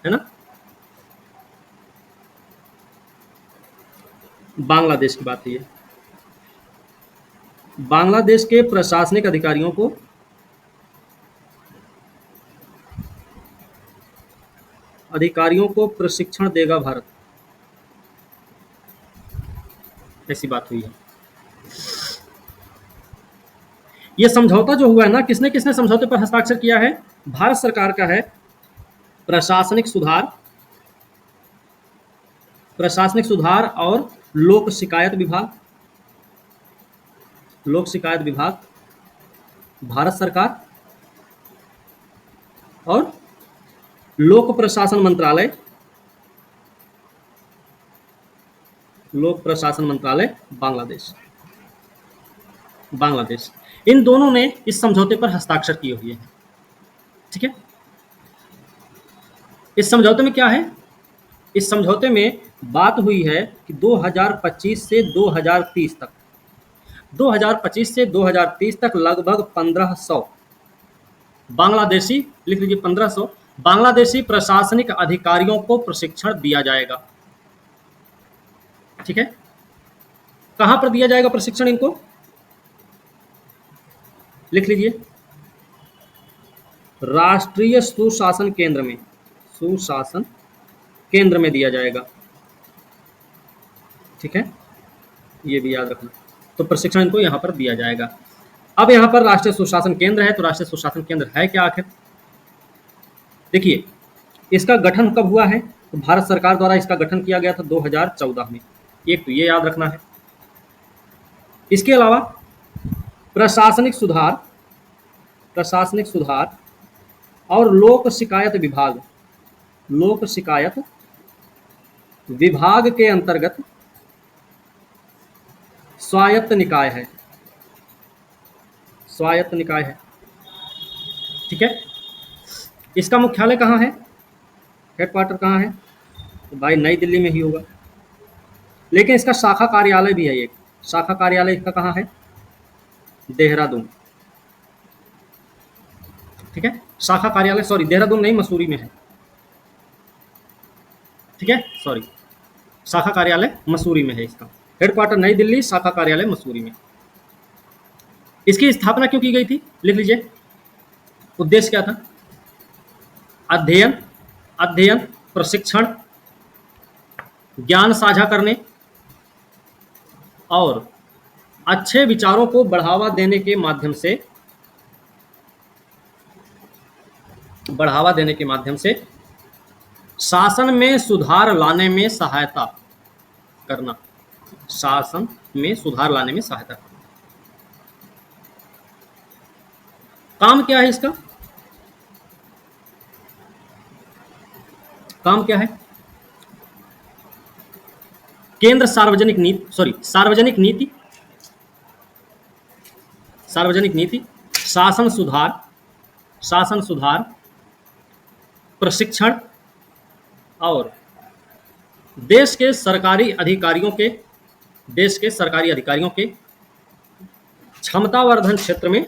ना, बांग्लादेश की बात है ये। बांग्लादेश के प्रशासनिक अधिकारियों को अधिकारियों को प्रशिक्षण देगा भारत, ऐसी बात हुई है। ये समझौता जो हुआ है ना, किसने किसने समझौते पर हस्ताक्षर किया है? भारत सरकार का है प्रशासनिक सुधार और लोक शिकायत विभाग भारत सरकार, और लोक प्रशासन मंत्रालय बांग्लादेश। इन दोनों ने इस समझौते पर हस्ताक्षर किए हुए हैं। ठीक है, इस समझौते में क्या है? इस समझौते में बात हुई है कि 2025 से 2030 तक लगभग 1500 बांग्लादेशी, लिख लीजिए 1500 बांग्लादेशी प्रशासनिक अधिकारियों को प्रशिक्षण दिया जाएगा। ठीक है, कहां पर दिया जाएगा प्रशिक्षण इनको? लिख लीजिए राष्ट्रीय सुशासन केंद्र में दिया जाएगा। ठीक है, ये भी याद रखना। तो प्रशिक्षण इनको यहां पर दिया जाएगा। अब यहां पर राष्ट्रीय सुशासन केंद्र है, तो राष्ट्रीय सुशासन केंद्र है क्या आखिर? देखिए, इसका गठन कब हुआ है? तो भारत सरकार द्वारा इसका गठन किया गया था 2014 में। एक तो ये याद रखना है। इसके अलावा प्रशासनिक सुधार और लोक शिकायत विभाग के अंतर्गत स्वायत्त निकाय है। ठीक है, इसका मुख्यालय कहाँ है? हेडक्वार्टर कहाँ है? तो भाई नई दिल्ली में ही होगा, लेकिन इसका शाखा कार्यालय भी है। एक शाखा कार्यालय इसका कहाँ है? देहरादून। ठीक है, शाखा कार्यालय, सॉरी देहरादून नहीं, मसूरी में है। ठीक है, सॉरी, शाखा कार्यालय मसूरी में है। इसका हेडक्वार्टर नई दिल्ली, शाखा कार्यालय मसूरी में। इसकी स्थापना क्यों की गई थी? लिख लीजिए, उद्देश्य क्या था? अध्ययन, प्रशिक्षण, ज्ञान साझा करने और अच्छे विचारों को बढ़ावा देने के माध्यम से शासन में सुधार लाने में सहायता करना। काम क्या है इसका? काम क्या है? केंद्र सार्वजनिक नीति, शासन सुधार, प्रशिक्षण और देश के सरकारी अधिकारियों के क्षमतावर्धन क्षेत्र में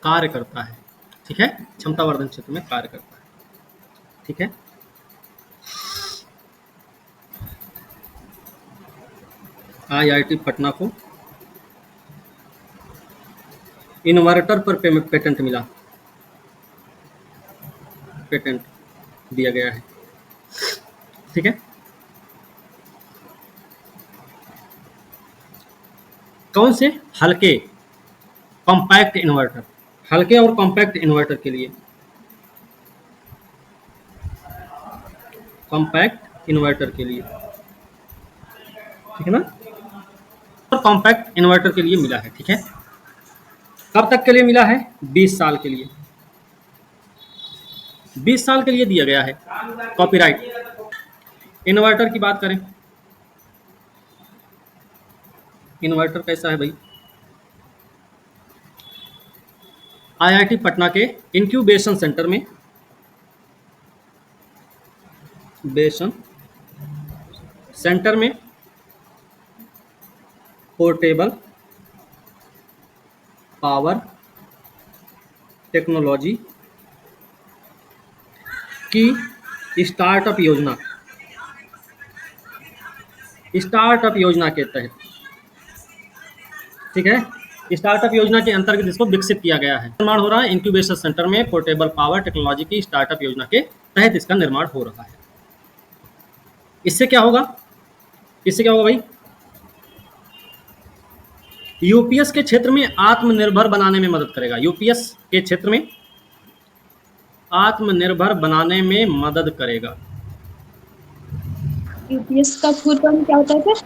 कार्य करता है। ठीक है, क्षमतावर्धन क्षेत्र में कार्य करता है। ठीक है, IIT पटना को इन्वर्टर पर पेटेंट दिया गया है। ठीक है, कौन से? हल्के और कॉम्पैक्ट इन्वर्टर के लिए, ठीक है ना, और कॉम्पैक्ट इन्वर्टर के लिए मिला है। ठीक है, कब तक के लिए मिला है? 20 साल के लिए। 20 साल के लिए दिया गया है कॉपीराइट। इन्वर्टर की बात करें, इन्वर्टर कैसा है भाई? IIT पटना के इंक्यूबेशन सेंटर में पोर्टेबल पावर टेक्नोलॉजी की स्टार्टअप योजना के तहत, ठीक है, स्टार्टअप योजना के अंतर्गत इसको विकसित किया गया है। निर्माण हो रहा है इंक्यूबेशन सेंटर में पोर्टेबल पावर टेक्नोलॉजी की स्टार्टअप योजना के तहत इसका निर्माण हो रहा है। इससे क्या होगा, इससे क्या होगा भाई, यूपीएस के क्षेत्र में आत्मनिर्भर बनाने में मदद करेगा। यूपीएस के क्षेत्र में आत्मनिर्भर बनाने में मदद करेगा। यूपीएस का फुल फॉर्म क्या होता है सर?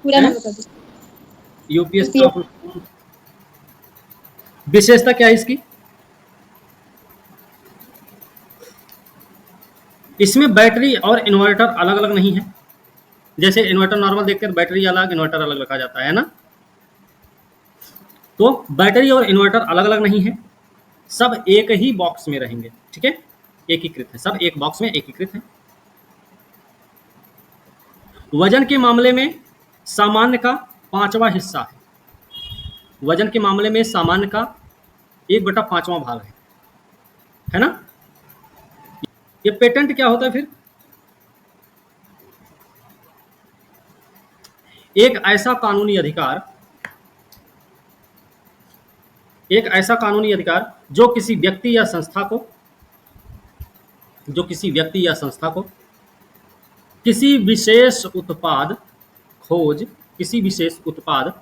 पूरा नाम बता दो। यूपीएस का विशेषता क्या है इसकी, इसमें बैटरी और इन्वर्टर अलग अलग नहीं है। जैसे इन्वर्टर नॉर्मल देखते हैं बैटरी अलग इन्वर्टर अलग रखा जाता है ना, तो बैटरी और इन्वर्टर अलग अलग नहीं है, सब एक ही बॉक्स में रहेंगे। ठीक है, एकीकृत है, सब एक बॉक्स में एकीकृत है। वजन के मामले में सामान्य का 5वां हिस्सा है। वजन के मामले में सामान्य का 1/5वां भाग है ना। ये पेटेंट क्या होता है फिर, एक ऐसा कानूनी अधिकार, एक ऐसा कानूनी अधिकार जो किसी व्यक्ति या संस्था को, जो किसी व्यक्ति या संस्था को किसी विशेष उत्पाद खोज, किसी विशेष उत्पाद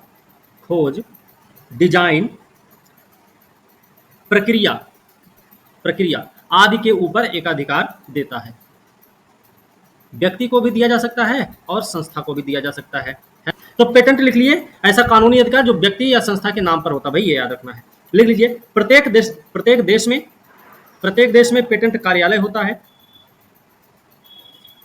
खोज, डिजाइन, प्रक्रिया प्रक्रिया आदि के ऊपर एकाधिकार देता है। व्यक्ति को भी दिया जा सकता है और संस्था को भी दिया जा सकता है। तो पेटेंट लिख लिए, ऐसा कानूनी अधिकार जो व्यक्ति या संस्था के नाम पर होता है, भाई ये याद रखना है, लिख लीजिए। प्रत्येक देश में पेटेंट कार्यालय होता है।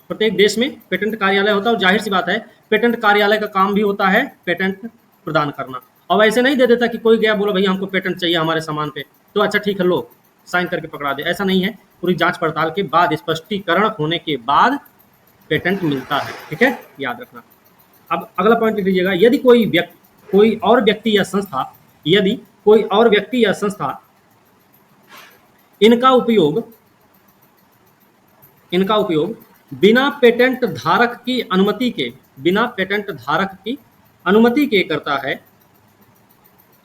प्रत्येक देश में पेटेंट कार्यालय होता है, और जाहिर सी बात है पेटेंट कार्यालय का काम भी होता है पेटेंट प्रदान करना। और ऐसे नहीं दे देता कि कोई गया बोलो भैया हमको पेटेंट चाहिए हमारे सामान पे, तो अच्छा ठीक है लो साइन करके पकड़ा दे, ऐसा नहीं है। पूरी जांच पड़ताल के बाद, स्पष्टीकरण होने के बाद पेटेंट मिलता है। ठीक है, याद रखना। अब अगला पॉइंट लिख लीजिएगा, यदि कोई और व्यक्ति या संस्था, यदि कोई और व्यक्ति या संस्था इनका उपयोग बिना पेटेंट धारक की अनुमति के करता है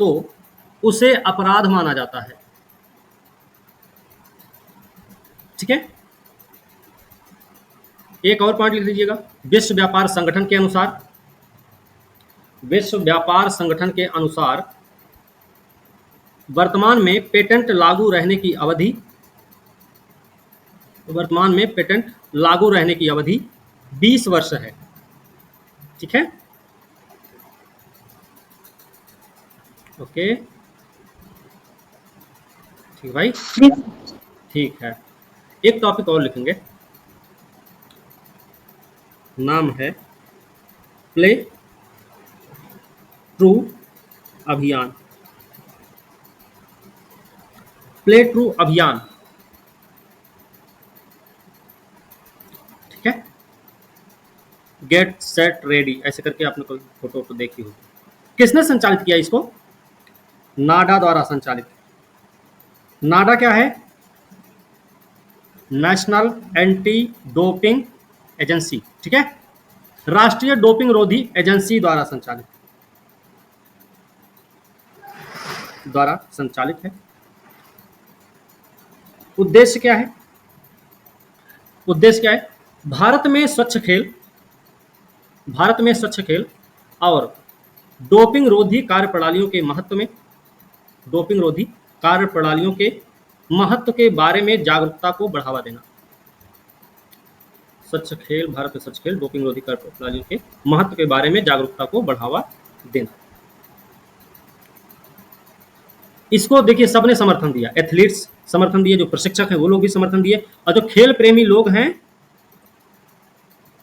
तो उसे अपराध माना जाता है। ठीक है, एक और पॉइंट लिख लीजिएगा, विश्व व्यापार संगठन के अनुसार वर्तमान में पेटेंट लागू रहने की अवधि 20 वर्ष है। ठीक है, ओके, ठीक भाई, ठीक है। एक टॉपिक और लिखेंगे, नाम है प्ले ट्रू अभियान। प्ले ट्रू अभियान, ठीक है, गेट सेट रेडी ऐसे करके आपने कोई फोटो देखी होगी। किसने संचालित किया इसको, नाडा द्वारा संचालित। नाडा क्या है, नेशनल एंटी डोपिंग एजेंसी। ठीक है, राष्ट्रीय डोपिंग रोधी एजेंसी द्वारा संचालित है। उद्देश्य क्या है, भारत में स्वच्छ खेल और डोपिंग रोधी कार्यप्रणालियों के महत्व के बारे में जागरूकता को बढ़ावा देना। स्वच्छ खेल, भारत में स्वच्छ खेल, डोपिंग रोधी कार्यप्रणालियों के महत्व के बारे में जागरूकता को बढ़ावा देना। इसको देखिए सबने समर्थन दिया, एथलीट्स समर्थन दिए, जो प्रशिक्षक हैं वो लोग भी समर्थन दिए, और जो खेल प्रेमी लोग हैं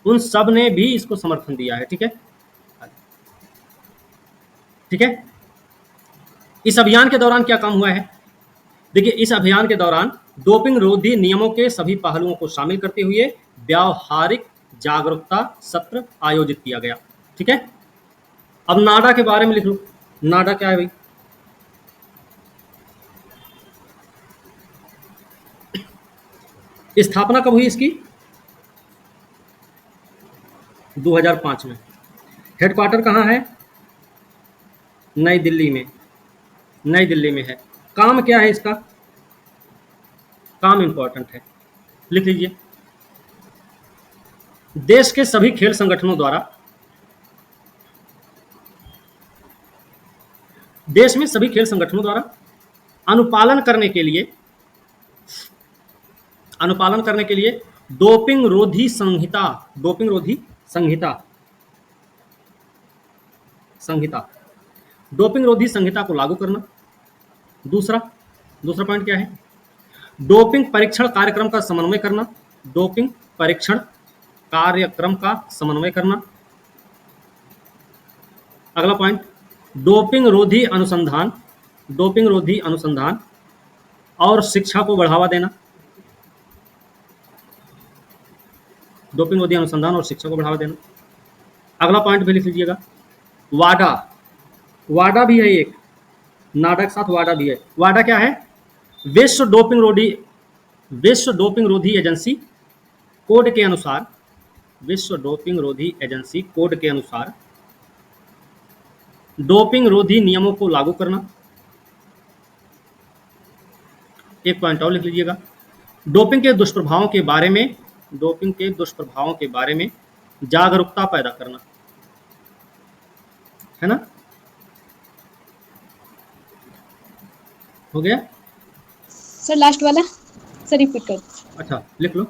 उन सब ने भी इसको समर्थन दिया है। ठीक है, ठीक है। इस अभियान के दौरान क्या काम हुआ है, देखिए इस अभियान के दौरान डोपिंग रोधी नियमों के सभी पहलुओं को शामिल करते हुए व्यावहारिक जागरूकता सत्र आयोजित किया गया। ठीक है, अब नाडा के बारे में लिख लो, नाडा क्या है भाई, स्थापना कब हुई इसकी, 2005 में। हेडक्वार्टर कहाँ है, नई दिल्ली में, नई दिल्ली में है। काम क्या है इसका? काम इंपॉर्टेंट है, लिख लीजिए। देश के सभी खेल संगठनों द्वारा, देश में सभी खेल संगठनों द्वारा अनुपालन करने के लिए, अनुपालन करने के लिए डोपिंग रोधी संहिता, डोपिंग रोधी संहिता, संहिता, डोपिंग रोधी संहिता को लागू करना। दूसरा पॉइंट क्या है? डोपिंग परीक्षण कार्यक्रम का समन्वय करना, डोपिंग परीक्षण कार्यक्रम का समन्वय करना। अगला पॉइंट, डोपिंग रोधी अनुसंधान, डोपिंग रोधी अनुसंधान और शिक्षा को बढ़ावा देना, डोपिंग रोधी अनुसंधान और शिक्षा को बढ़ावा देना। अगला पॉइंट भी लिख लीजिएगा, वाडा, वाडा भी है एक, नाडा के साथ वाडा भी है। वाडा क्या है? विश्व डोपिंग रोधी एजेंसी कोड के अनुसार, विश्व डोपिंग रोधी एजेंसी कोड के अनुसार डोपिंग रोधी नियमों को लागू करना। एक पॉइंट और लिख लीजिएगा, डोपिंग के दुष्प्रभावों के बारे में, डोपिंग के दुष्प्रभावों के बारे में जागरूकता पैदा करना, है ना? हो गया सर लास्ट वाला सर रिपीट कर। अच्छा लिख लो,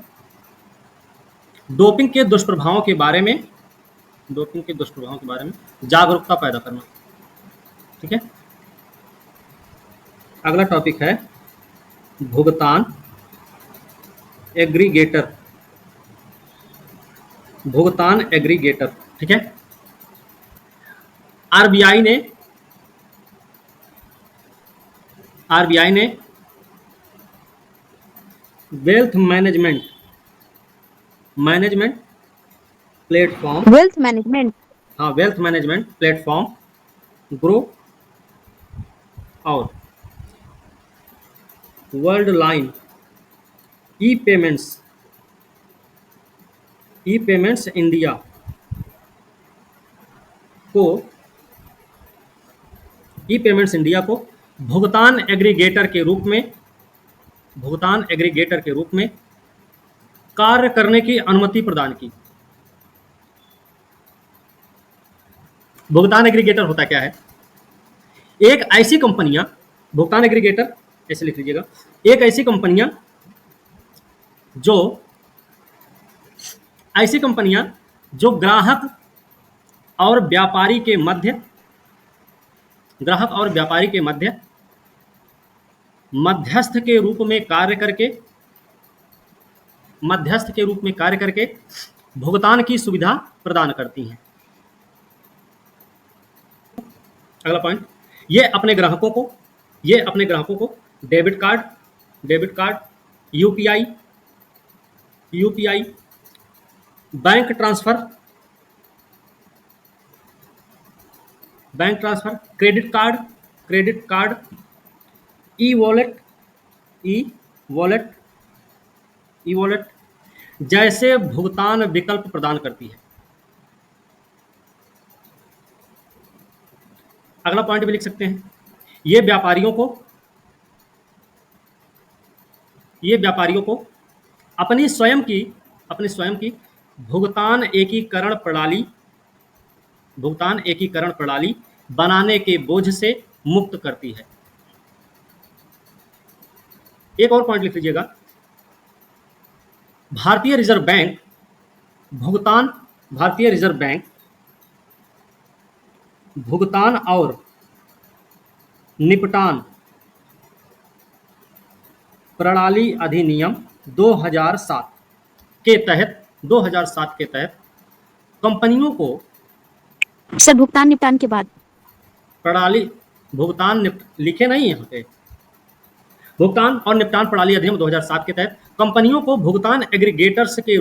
डोपिंग के दुष्प्रभावों के बारे में, डोपिंग के दुष्प्रभावों के बारे में जागरूकता पैदा करना। ठीक है, अगला टॉपिक है भुगतान एग्रीगेटर, भुगतान एग्रीगेटर। ठीक है, आरबीआई ने wealth management platform, wealth management, हाँ वेल्थ मैनेजमेंट प्लेटफॉर्म ग्रो और वर्ल्ड लाइन ई पेमेंट्स इंडिया को, ई पेमेंट्स इंडिया को भुगतान एग्रीगेटर के रूप में, भुगतान एग्रीगेटर के रूप में कार्य करने की अनुमति प्रदान की। भुगतान एग्रीगेटर होता क्या है? एक ऐसी कंपनियां, भुगतान एग्रीगेटर ऐसे लिख लीजिएगा, एक ऐसी कंपनियां जो ग्राहक और व्यापारी के मध्य, ग्राहक और व्यापारी के मध्य मध्यस्थ के रूप में कार्य करके, मध्यस्थ के रूप में कार्य करके भुगतान की सुविधा प्रदान करती हैं। अगला पॉइंट, ये अपने ग्राहकों को debit card, UPI, bank transfer, credit card, e wallet जैसे भुगतान विकल्प प्रदान करती है। अगला पॉइंट भी लिख सकते हैं, ये व्यापारियों को अपनी स्वयं की भुगतान एकीकरण प्रणाली बनाने के बोझ से मुक्त करती है। एक और पॉइंट लिख लीजिएगा, भारतीय रिजर्व बैंक भुगतान और निपटान प्रणाली अधिनियम 2007 के तहत कंपनियों को सर भुगतान निपटान के बाद प्रणाली, लिखे नहीं यहाँ पे, भुगतान और निपटान प्रणाली अधिनियम 2007 के तहत कंपनियों को भुगतान एग्रीगेटर्स के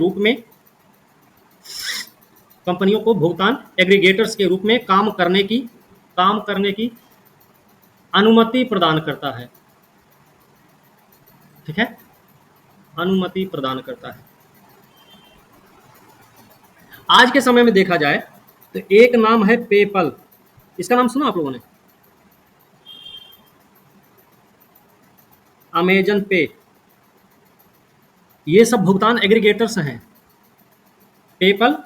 रूप में काम करने की अनुमति प्रदान करता है। ठीक है, अनुमति प्रदान करता है। आज के समय में देखा जाए तो एक नाम है पेपल, इसका नाम सुना आप लोगों ने? अमेजन पे, ये सब भुगतान एग्रीगेटर्स हैं। पेपल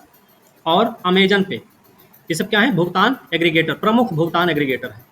और अमेजन पे, ये सब क्या है? भुगतान एग्रीगेटर, प्रमुख भुगतान एग्रीगेटर है।